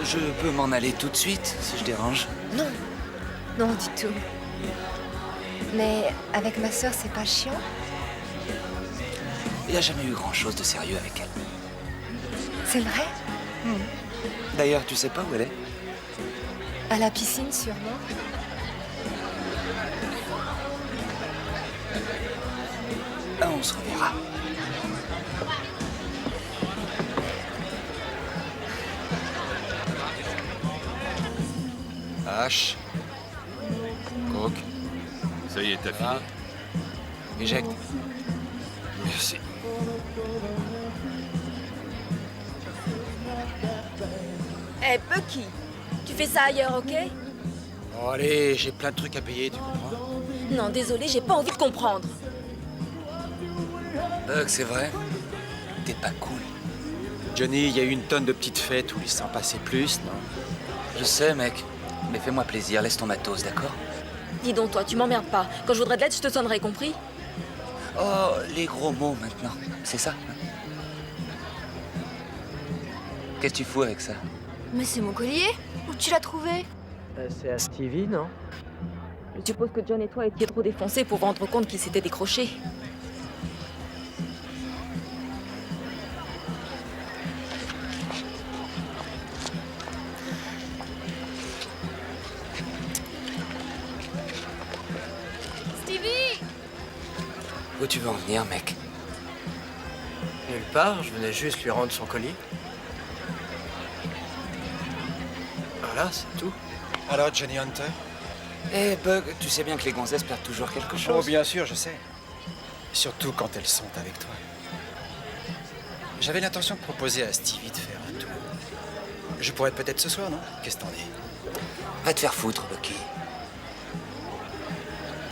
Je peux m'en aller tout de suite, si je dérange. Non, non du tout. Mais avec ma sœur, c'est pas chiant? Il n'y a jamais eu grand-chose de sérieux avec elle. C'est vrai? D'ailleurs, tu sais pas où elle est? À la piscine, sûrement. On se reverra. H. Coke. Ça y est, t'as fini? Éjecte. Merci. Eh, Bucky, tu fais ça ailleurs, ok? Bon, allez, j'ai plein de trucs à payer, tu comprends? Non, désolé, j'ai pas envie de comprendre. Buck, c'est vrai? T'es pas cool. Johnny, il y a eu une tonne de petites fêtes où il s'en passait plus, non? Je sais, mec. Mais fais-moi plaisir, laisse ton matos, d'accord? Dis donc, toi, tu m'emmerdes pas. Quand je voudrais de l'aide, je te sonnerai, compris? Oh, les gros mots maintenant, c'est ça? Qu'est-ce que tu fous avec ça? Mais c'est mon collier. Où tu l'as trouvé? C'est à Stevie, non? Je suppose que John et toi étiez trop défoncés pour vous rendre compte qu'il s'était décroché. Stevie! Où tu veux en venir, mec? Nulle part, je venais juste lui rendre son colis. Voilà, c'est tout. Alors, Johnny Hunter? Eh, Bug, tu sais bien que les gonzesses perdent toujours quelque chose. Oh, bien sûr, je sais. Surtout quand elles sont avec toi. J'avais l'intention de proposer à Stevie de faire un tour. Je pourrais peut-être ce soir, non? Qu'est-ce que t'en dis? Va te faire foutre, Bucky.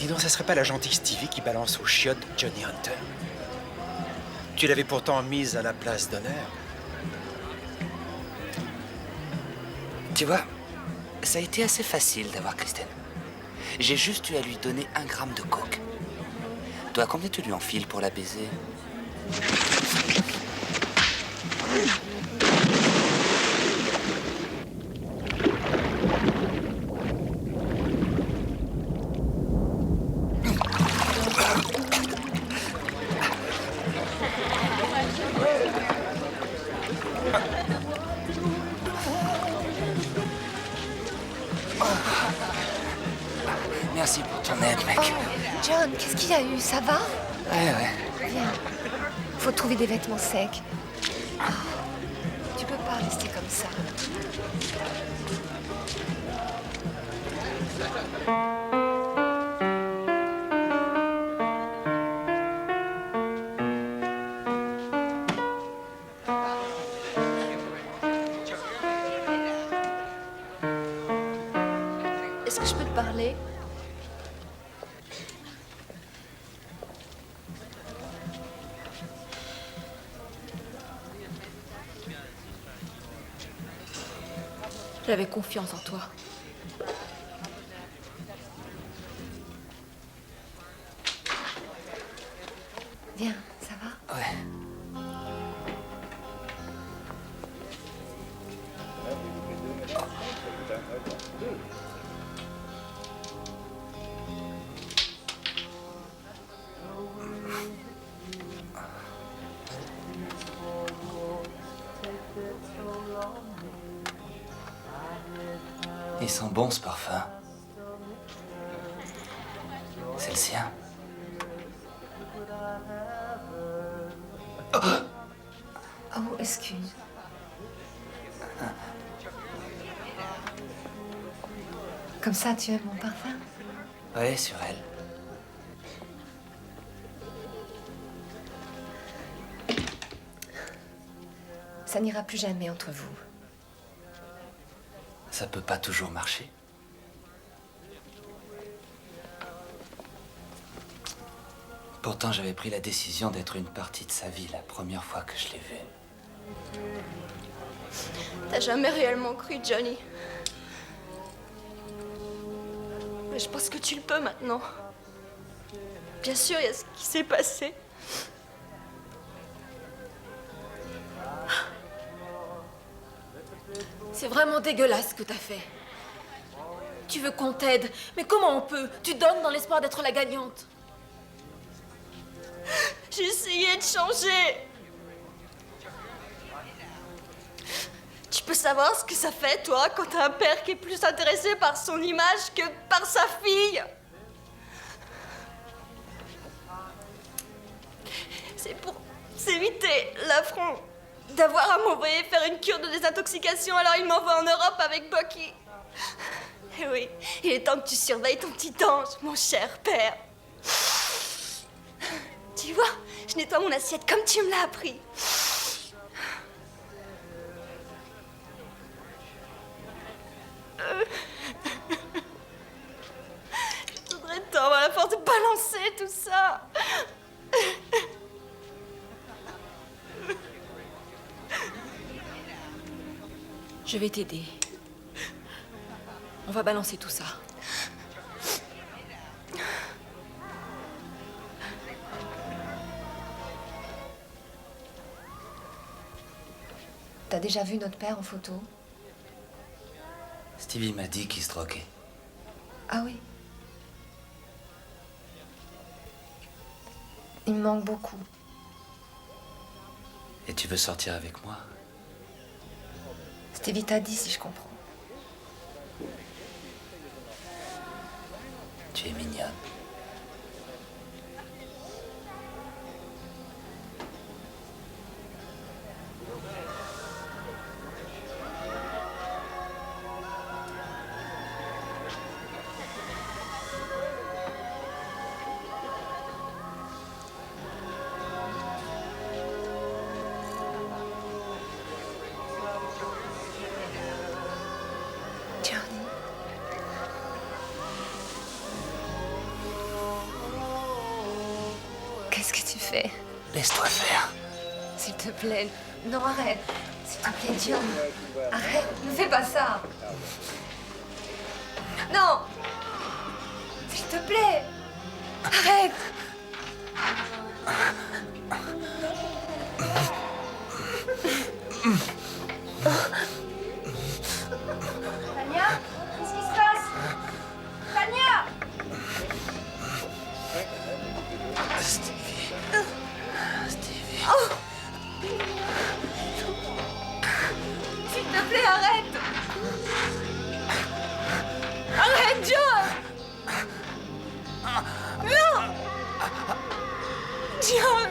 Dis donc, ça serait pas la gentille Stevie qui balance aux chiottes Johnny Hunter? Tu l'avais pourtant mise à la place d'honneur. Tu vois, ça a été assez facile d'avoir Kristen. J'ai juste eu à lui donner 1 gramme de coke. Toi, combien tu lui enfiles pour la baiser? Merci pour ton aide, mec. Oh, John, qu'est-ce qu'il y a eu? Ça va? Ouais. Viens. Faut trouver des vêtements secs. Oh, tu peux pas rester comme ça. Est-ce que je peux te parler? J'avais confiance en toi. Viens, ça va? Ouais. Il sent bon ce parfum. C'est le sien. Oh, Oh, excuse. Comme ça, tu aimes mon parfum? Ouais, sur elle. Ça n'ira plus jamais entre vous. Ça peut pas toujours marcher. Pourtant, j'avais pris la décision d'être une partie de sa vie la première fois que je l'ai vue. T'as jamais réellement cru, Johnny. Mais je pense que tu le peux maintenant. Bien sûr, il y a ce qui s'est passé. C'est vraiment dégueulasse ce que t'as fait. Tu veux qu'on t'aide, mais comment on peut? Tu donnes dans l'espoir d'être la gagnante. J'ai essayé de changer. Tu peux savoir ce que ça fait, toi, quand t'as un père qui est plus intéressé par son image que par sa fille. C'est pour s'éviter l'affront d'avoir à m'envoyer faire une cure de désintoxication, alors il m'envoie en Europe avec Bucky. Et oui, il est temps que tu surveilles ton petit ange, mon cher père. Tu vois, je nettoie mon assiette comme tu me l'as appris. Je voudrais tant avoir la force de balancer tout ça. Je vais t'aider. On va balancer tout ça. T'as déjà vu notre père en photo? Stevie m'a dit qu'il se droguait. Ah oui. Il me manque beaucoup. Et tu veux sortir avec moi? Stevie t'a dit, si je comprends. Tu es mignonne. Qu'est-ce que tu fais? Laisse-toi faire. S'il te plaît. Non, arrête. S'il te plaît, John. Arrête, ne fais pas ça. Non. S'il te plaît. Arrête. Tania, qu'est-ce qui se passe? Tania! Stevie. Stevie. Oh! S'il te plaît, arrête! Arrête, John! Non! John!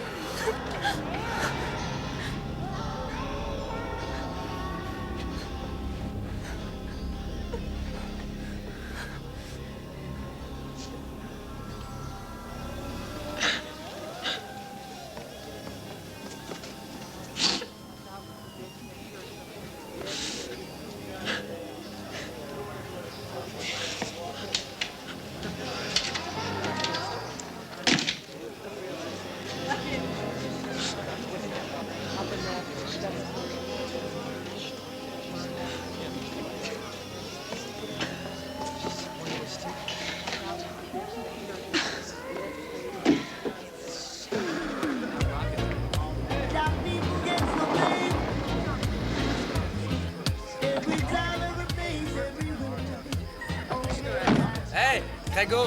Hey, Crago!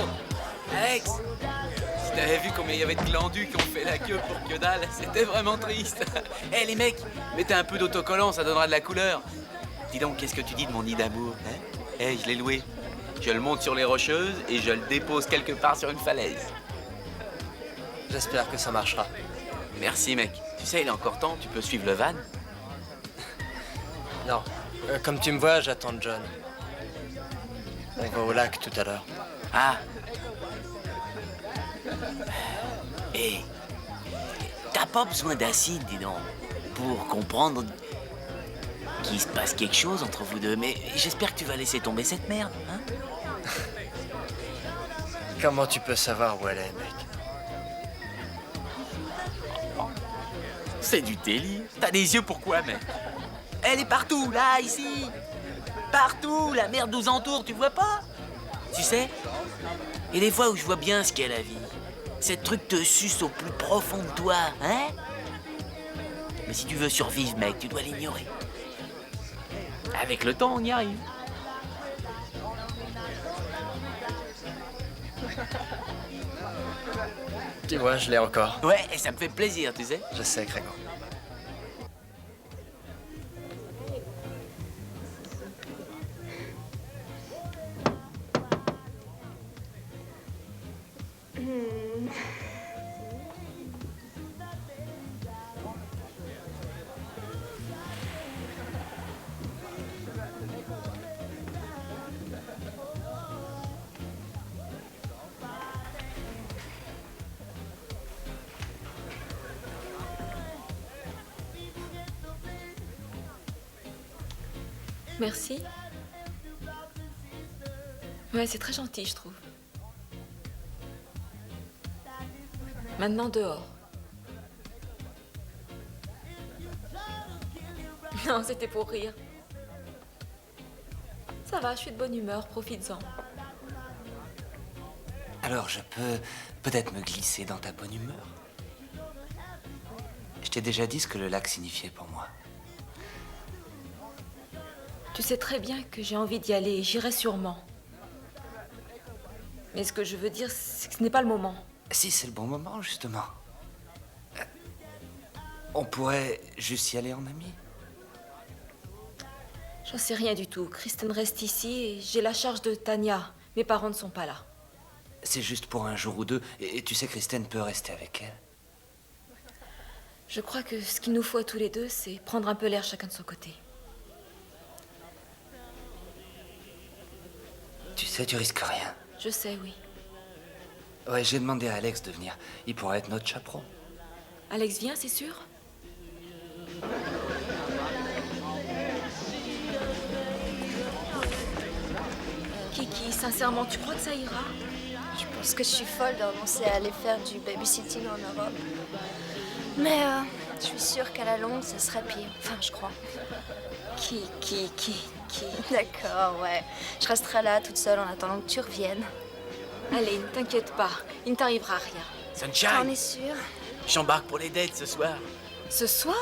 Alex! Si t'avais vu combien il y avait de glandus qui ont fait la queue pour que dalle, c'était vraiment triste. Hey, les mecs, mettez un peu d'autocollant, ça donnera de la couleur. Dis donc, qu'est-ce que tu dis de mon nid d'amour, hein? Hey, je l'ai loué. Je le monte sur les Rocheuses et je le dépose quelque part sur une falaise. J'espère que ça marchera. Merci, mec. Tu sais, il est encore temps, tu peux suivre le van. Non. Comme tu me vois, j'attends John. On va au lac tout à l'heure. Ah. Et t'as pas besoin d'acide, dis donc, pour comprendre qu'il se passe quelque chose entre vous deux. Mais j'espère que tu vas laisser tomber cette merde, hein? Comment tu peux savoir où elle est, mec? C'est du délire. T'as des yeux pour quoi, mec? Elle est partout, là, ici. Partout, la merde nous entoure, tu vois pas? Tu sais, il y a des fois où je vois bien ce qu'est la vie. Cette truc te suce au plus profond de toi, hein? Mais si tu veux survivre, mec, tu dois l'ignorer. Avec le temps, on y arrive. Tu vois, je l'ai encore. Ouais, et ça me fait plaisir, tu sais. Je sais, Grégo. Merci. Ouais, c'est très gentil, je trouve. Maintenant, dehors. Non, c'était pour rire. Ça va, je suis de bonne humeur, profites-en. Alors, je peux peut-être me glisser dans ta bonne humeur? Je t'ai déjà dit ce que le lac signifiait pour moi. Tu sais très bien que j'ai envie d'y aller et j'irai sûrement. Mais ce que je veux dire, c'est que ce n'est pas le moment. Si, c'est le bon moment, justement. On pourrait juste y aller en ami. J'en sais rien du tout. Kristen reste ici et j'ai la charge de Tania. Mes parents ne sont pas là. C'est juste pour un jour ou deux, et tu sais, Kristen peut rester avec elle. Je crois que ce qu'il nous faut à tous les deux, c'est prendre un peu l'air chacun de son côté. Tu sais, tu risques rien. Je sais, oui. Ouais, j'ai demandé à Alex de venir. Il pourra être notre chaperon. Alex vient, c'est sûr? Kiki, sincèrement, tu crois que ça ira? Je pense que je suis folle de renoncer à aller faire du babysitting en Europe. Mais je suis sûre qu'à la longue, ça serait pire. Enfin, je crois. Kiki. D'accord, ouais. Je resterai là toute seule en attendant que tu reviennes. Allez, ne t'inquiète pas. Il ne t'arrivera rien. Sunshine, T'en es sûre? j'embarque pour les dates ce soir. Ce soir?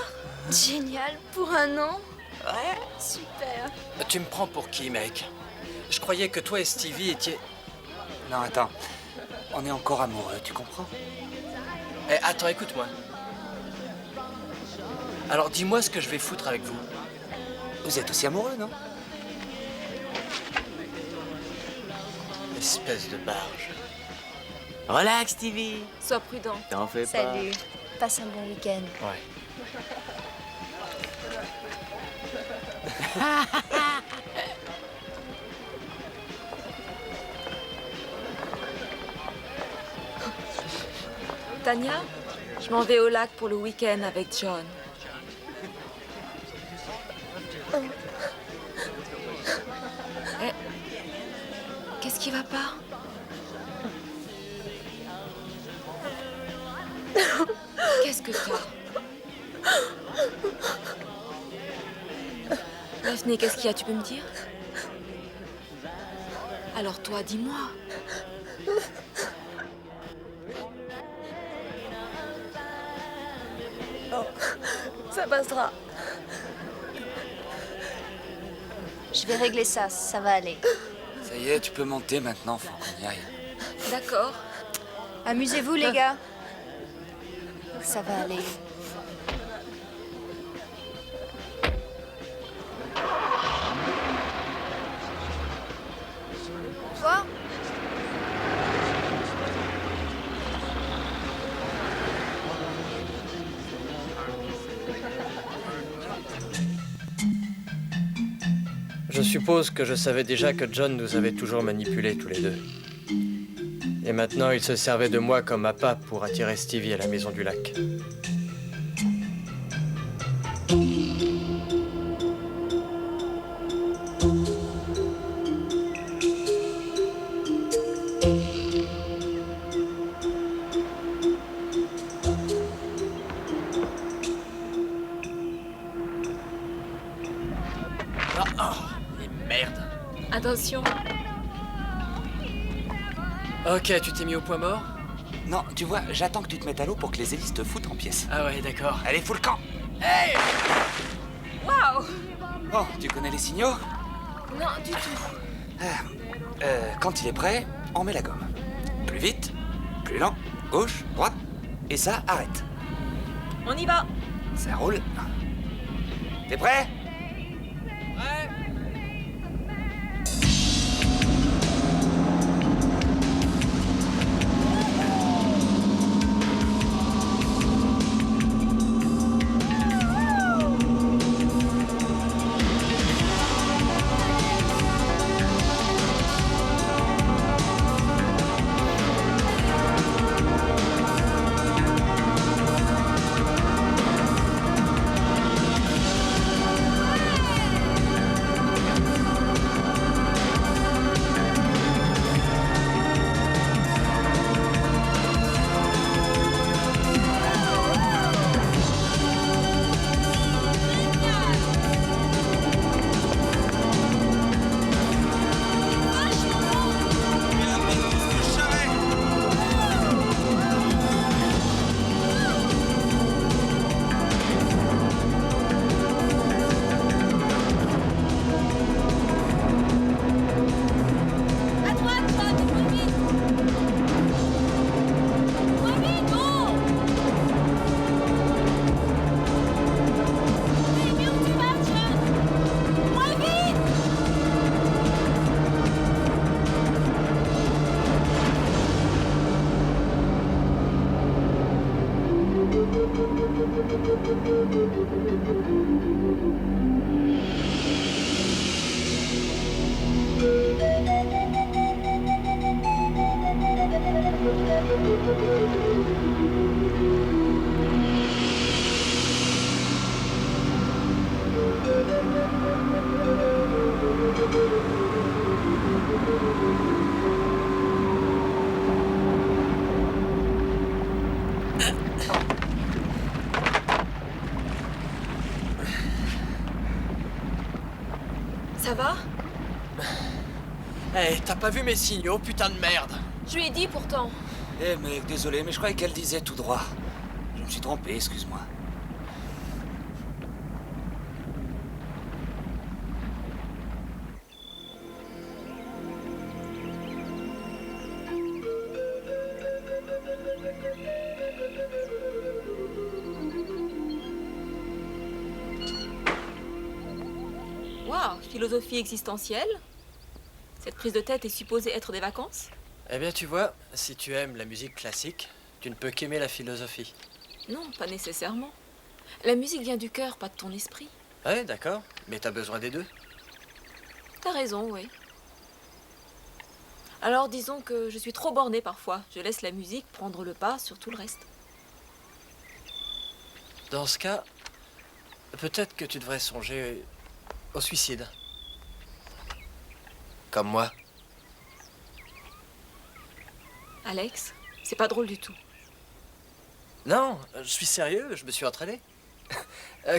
Génial, pour un an? Ouais, super. Tu me prends pour qui, mec? Je croyais que toi et Stevie étiez... Non, attends. On est encore amoureux, tu comprends? Eh, attends, écoute-moi. Alors, dis-moi ce que je vais foutre avec vous. Vous êtes aussi amoureux, non? Espèce de barge. Relax, Stevie. Sois prudent. T'en fais pas. Salut. Passe un bon week-end. Ouais. Tania, je m'en vais au lac pour le week-end avec John. Eh, qu'est-ce qui va pas? Qu'est-ce que t'as? Daphné, qu'est-ce qu'il y a? Tu peux me dire? Alors toi, dis-moi. Oh, ça passera. Je vais régler ça, ça va aller. Ça y est, tu peux monter maintenant, faut qu'on y aille. D'accord. Amusez-vous, les gars. Ça va aller. Quoi? Je suppose que je savais déjà que John nous avait toujours manipulés tous les deux. Et maintenant, il se servait de moi comme appât pour attirer Stevie à la Maison du Lac. Merde. Attention. Ok, tu t'es mis au point mort? Non, tu vois, j'attends que tu te mettes à l'eau pour que les hélices te foutent en pièces. Ah ouais, d'accord. Allez, fous le camp! Hey! Waouh! Bon, tu connais les signaux? Non, du tout. Quand il est prêt, on met la gomme. Plus vite, plus lent, gauche, droite, et ça, arrête. On y va. Ça roule. T'es prêt? Ouais. Ça va? Hey, t'as pas vu mes signaux, putain de merde! Je lui ai dit pourtant. Eh mec, désolé, mais je croyais qu'elle disait tout droit. Je me suis trompé, excuse-moi. Waouh, philosophie existentielle? Cette prise de tête est supposée être des vacances? Eh bien, tu vois, si tu aimes la musique classique, tu ne peux qu'aimer la philosophie. Non, pas nécessairement. La musique vient du cœur, pas de ton esprit. Ouais, d'accord, mais t'as besoin des deux. T'as raison, oui. Alors disons que je suis trop bornée parfois. Je laisse la musique prendre le pas sur tout le reste. Dans ce cas, peut-être que tu devrais songer au suicide. Comme moi. Alex, c'est pas drôle du tout. Non, je suis sérieux, je me suis entraîné.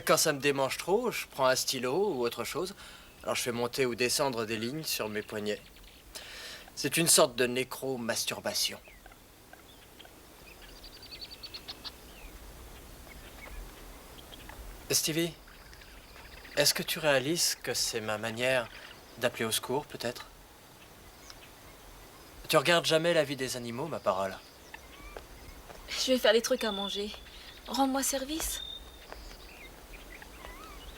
Quand ça me démange trop, je prends un stylo ou autre chose. Alors je fais monter ou descendre des lignes sur mes poignets. C'est une sorte de nécro-masturbation. Stevie, est-ce que tu réalises que c'est ma manière d'appeler au secours, peut-être? Tu regardes jamais la vie des animaux, ma parole. Je vais faire des trucs à manger. Rends-moi service.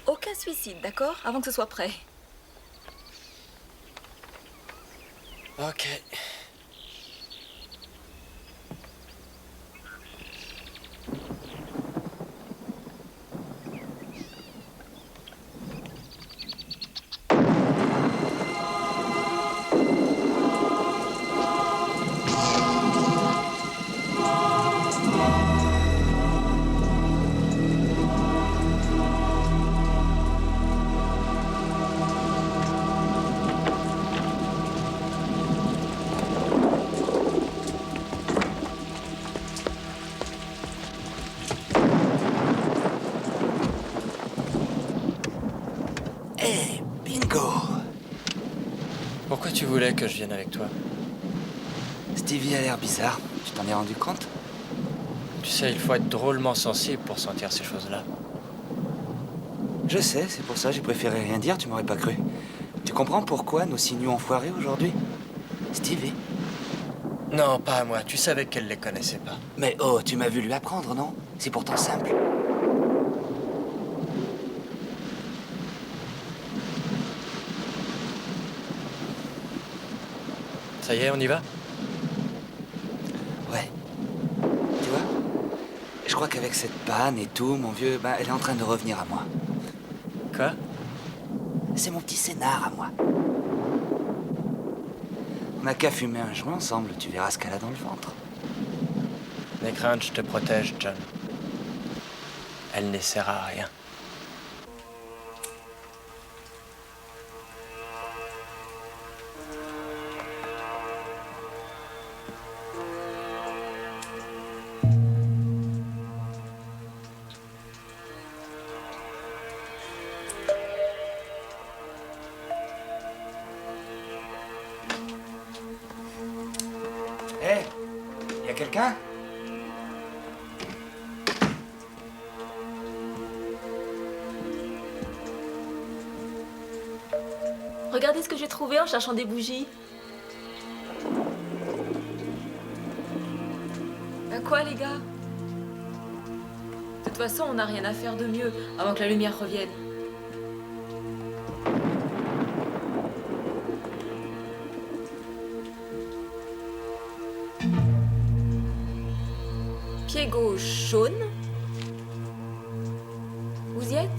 Aucun suicide, d'accord? Avant que ce soit prêt. Ok. Pourquoi tu voulais que je vienne avec toi? Stevie a l'air bizarre. Tu t'en es rendu compte? Tu sais, il faut être drôlement sensible pour sentir ces choses-là. Je sais, c'est pour ça que j'ai préféré rien dire, tu m'aurais pas cru. Tu comprends pourquoi nos signaux ont foiré aujourd'hui? Stevie? Non, pas à moi. Tu savais qu'elle les connaissait pas. Mais oh, tu m'as vu lui apprendre, non? C'est pourtant simple. Ça y est, on y va? Ouais. Tu vois? Je crois qu'avec cette panne et tout, mon vieux, ben, elle est en train de revenir à moi. Quoi? C'est mon petit scénar à moi. On n'a qu'à fumer un joint ensemble, tu verras ce qu'elle a dans le ventre. N'aie crainte, je te protège, John. Elle n'essaiera à rien. Hé, y a quelqu'un? Regardez ce que j'ai trouvé en cherchant des bougies. Quoi, les gars? De toute façon, on n'a rien à faire de mieux avant que la lumière revienne. Pied gauche jaune. Vous y êtes?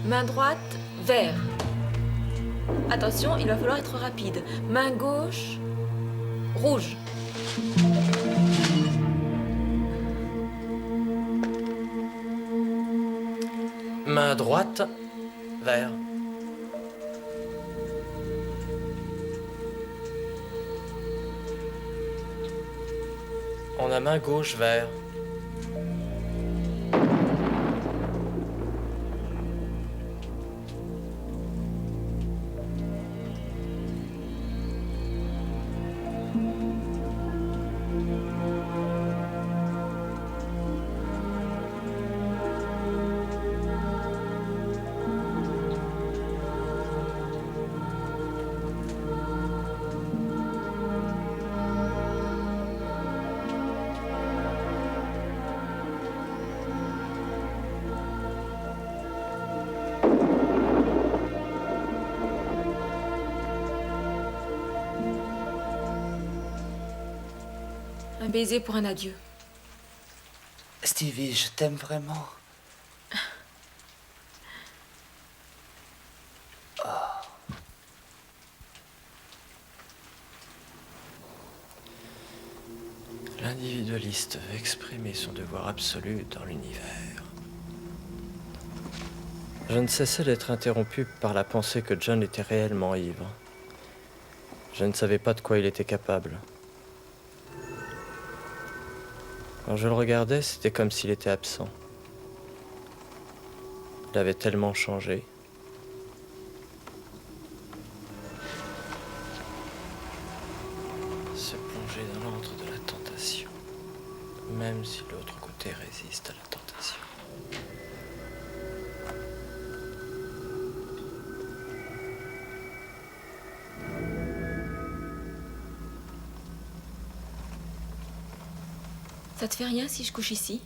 Main droite vert. Attention, il va falloir être rapide. Main gauche rouge. Main droite vert. On a main gauche vert. Un baiser pour un adieu. Stevie, je t'aime vraiment. Oh. L'individualiste veut exprimer son devoir absolu dans l'univers. Je ne cessais d'être interrompu par la pensée que John était réellement ivre. Je ne savais pas de quoi il était capable. Quand je le regardais, c'était comme s'il était absent. Il avait tellement changé. Se plonger dans l'antre de la tentation, même si l'autre côté résiste à la tentation. Ça te fait rien si je couche ici?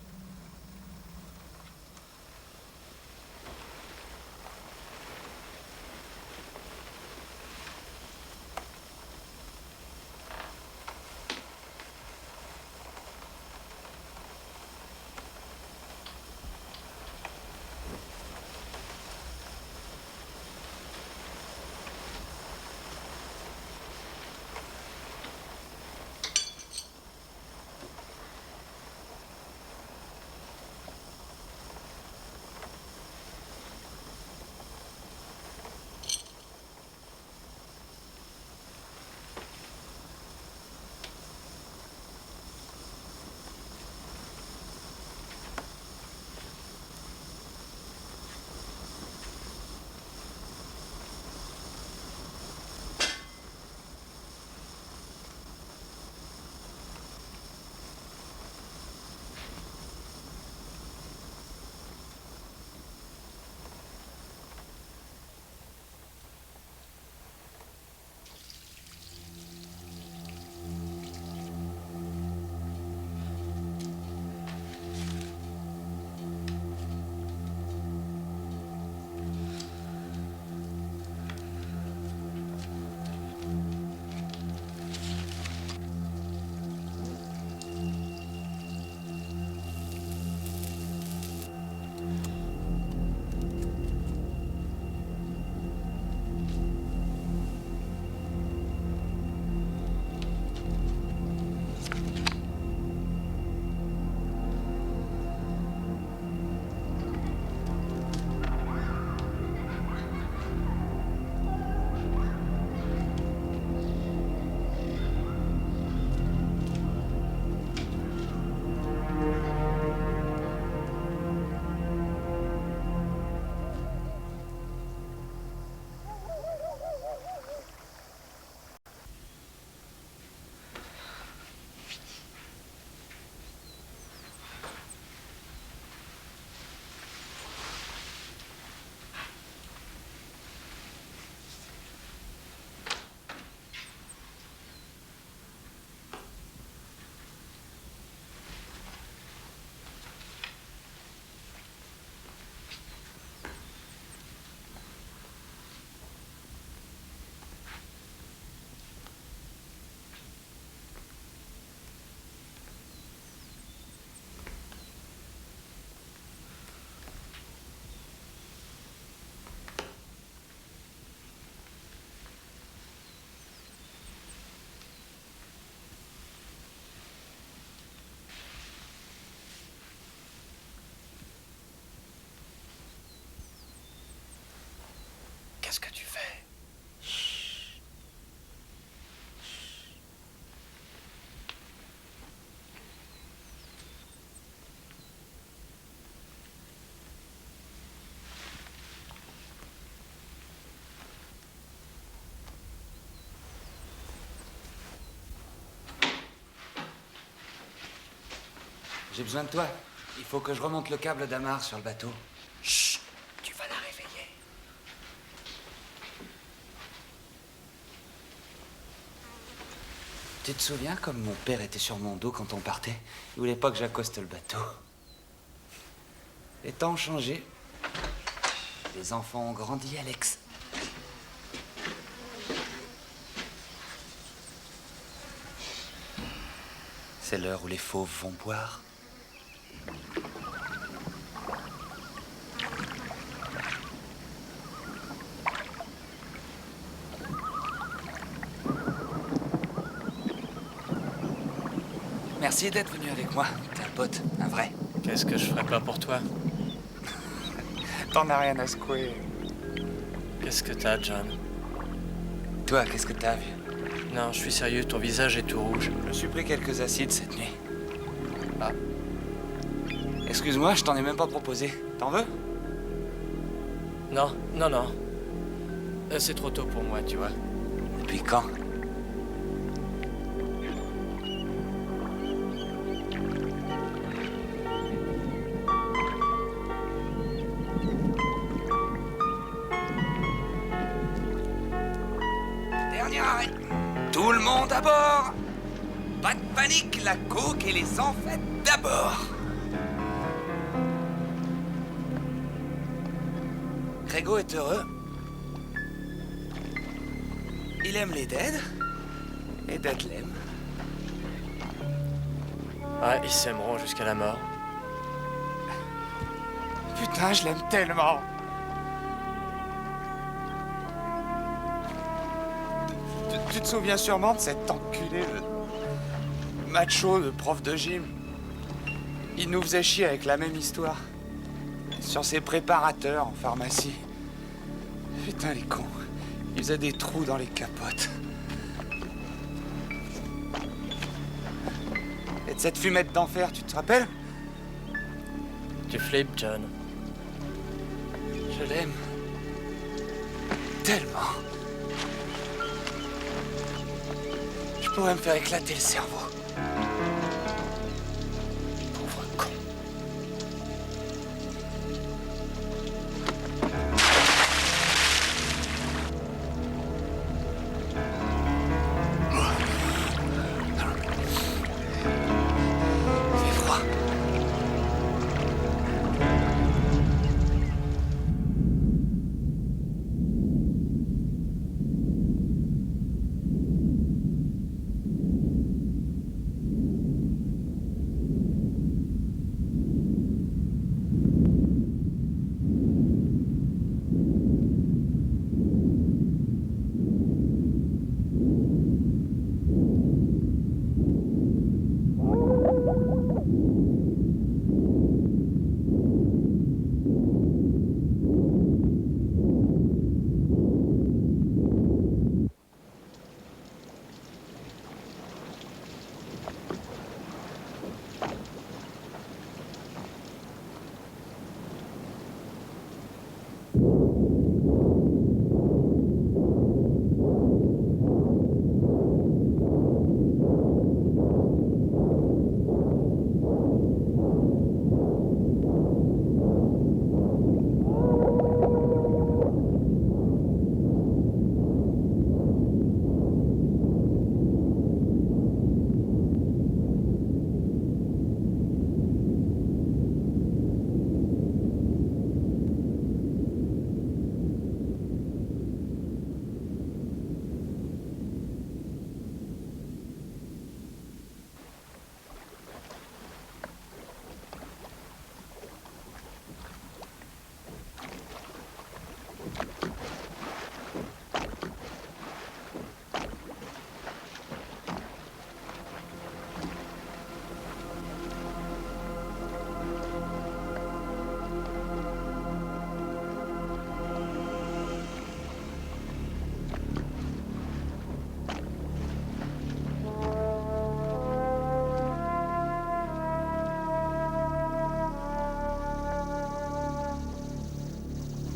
j'ai besoin de toi. Il faut que je remonte le câble d'amarre sur le bateau. Chut, tu vas la réveiller. Tu te souviens comme mon père était sur mon dos quand on partait? Il voulait pas que j'accoste le bateau. Les temps ont changé. Les enfants ont grandi, Alex. C'est l'heure où les fauves vont boire. Merci d'être venu avec moi. T'es un pote, un vrai. Qu'est-ce que je ferais pas pour toi? T'en as rien à secouer. Qu'est-ce que t'as, John? Toi, qu'est-ce que t'as vu? Non, je suis sérieux, ton visage est tout rouge. Je me suis pris quelques acides cette nuit. Ah. Excuse-moi, je t'en ai même pas proposé. T'en veux? Non, non, non. C'est trop tôt pour moi, tu vois. Depuis quand? Dernier arrêt. Tout le monde à bord. Pas de panique, la coke et les enfêtes d'abord. Grégo est heureux. Il aime les dead. Et Dead l'aime. Ouais, ils s'aimeront jusqu'à la mort. Putain, je l'aime tellement. Tu te souviens sûrement de cet enculé de macho de prof de gym. Il nous faisait chier avec la même histoire. Sur ses préparateurs en pharmacie. Putain, les cons. Il faisait des trous dans les capotes. Et de cette fumette d'enfer, tu te rappelles? Tu flippes, John. Je l'aime. Tellement. Je pourrais me faire éclater le cerveau. Pauvre con. C'est froid.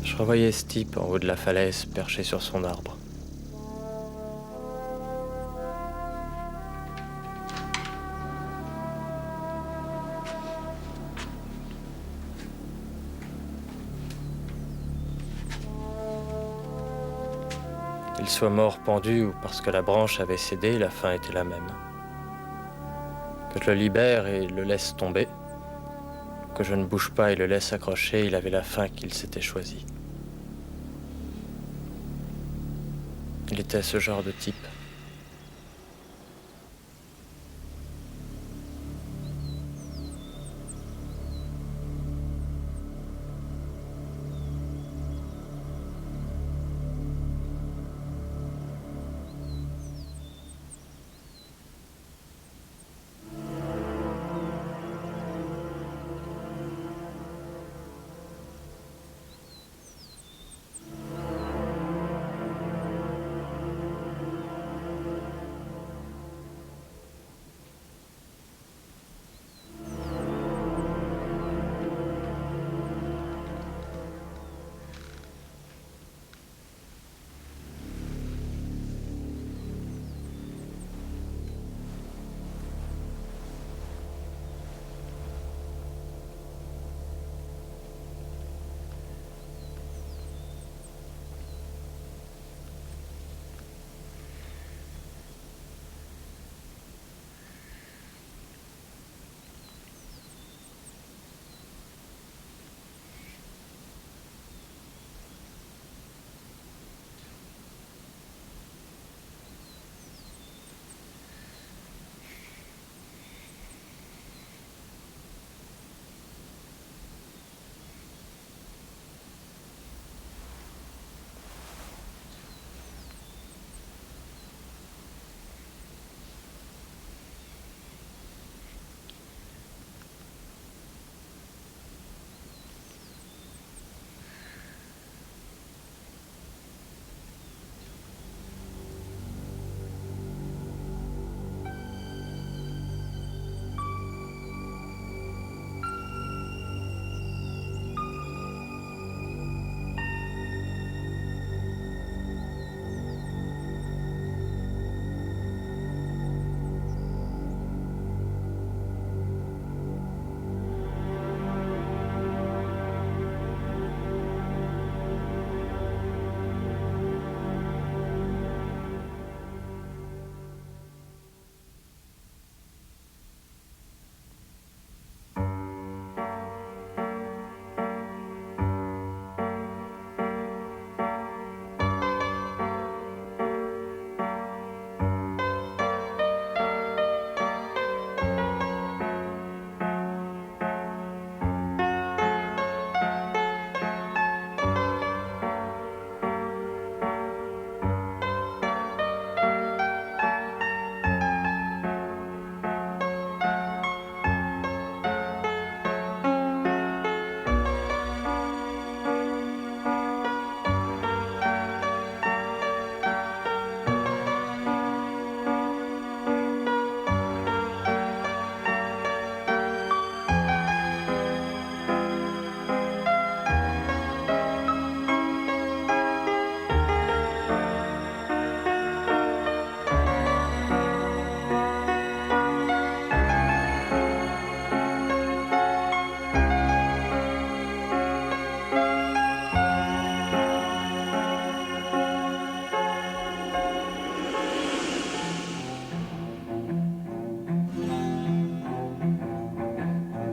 Je revoyais ce type en haut de la falaise, perché sur son arbre. Qu'il soit mort pendu ou parce que la branche avait cédé, la fin était la même. Que je le libère et le laisse tomber, que je ne bouge pas et le laisse accrocher, il avait la fin qu'il s'était choisie. Il était ce genre de type.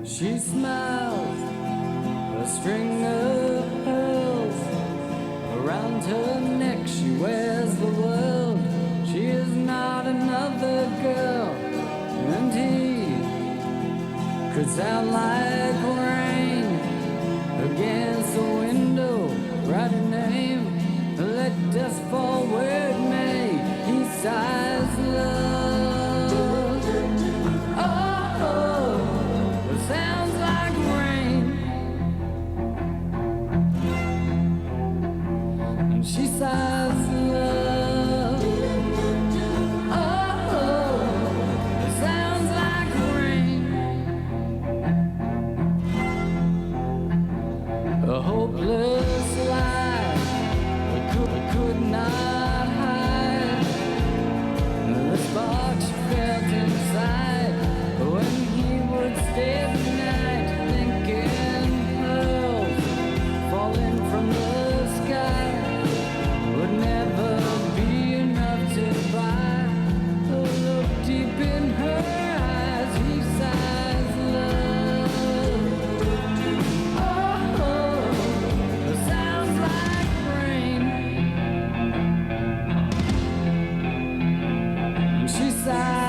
She smiles, a string of pearls around her neck. She wears the world. She is not another girl, and he could sound like rain against the window. Write her name, let dust fall where it may. He sighs love. Sounds like rain. And she sighs love. Oh, it sounds like rain. inside.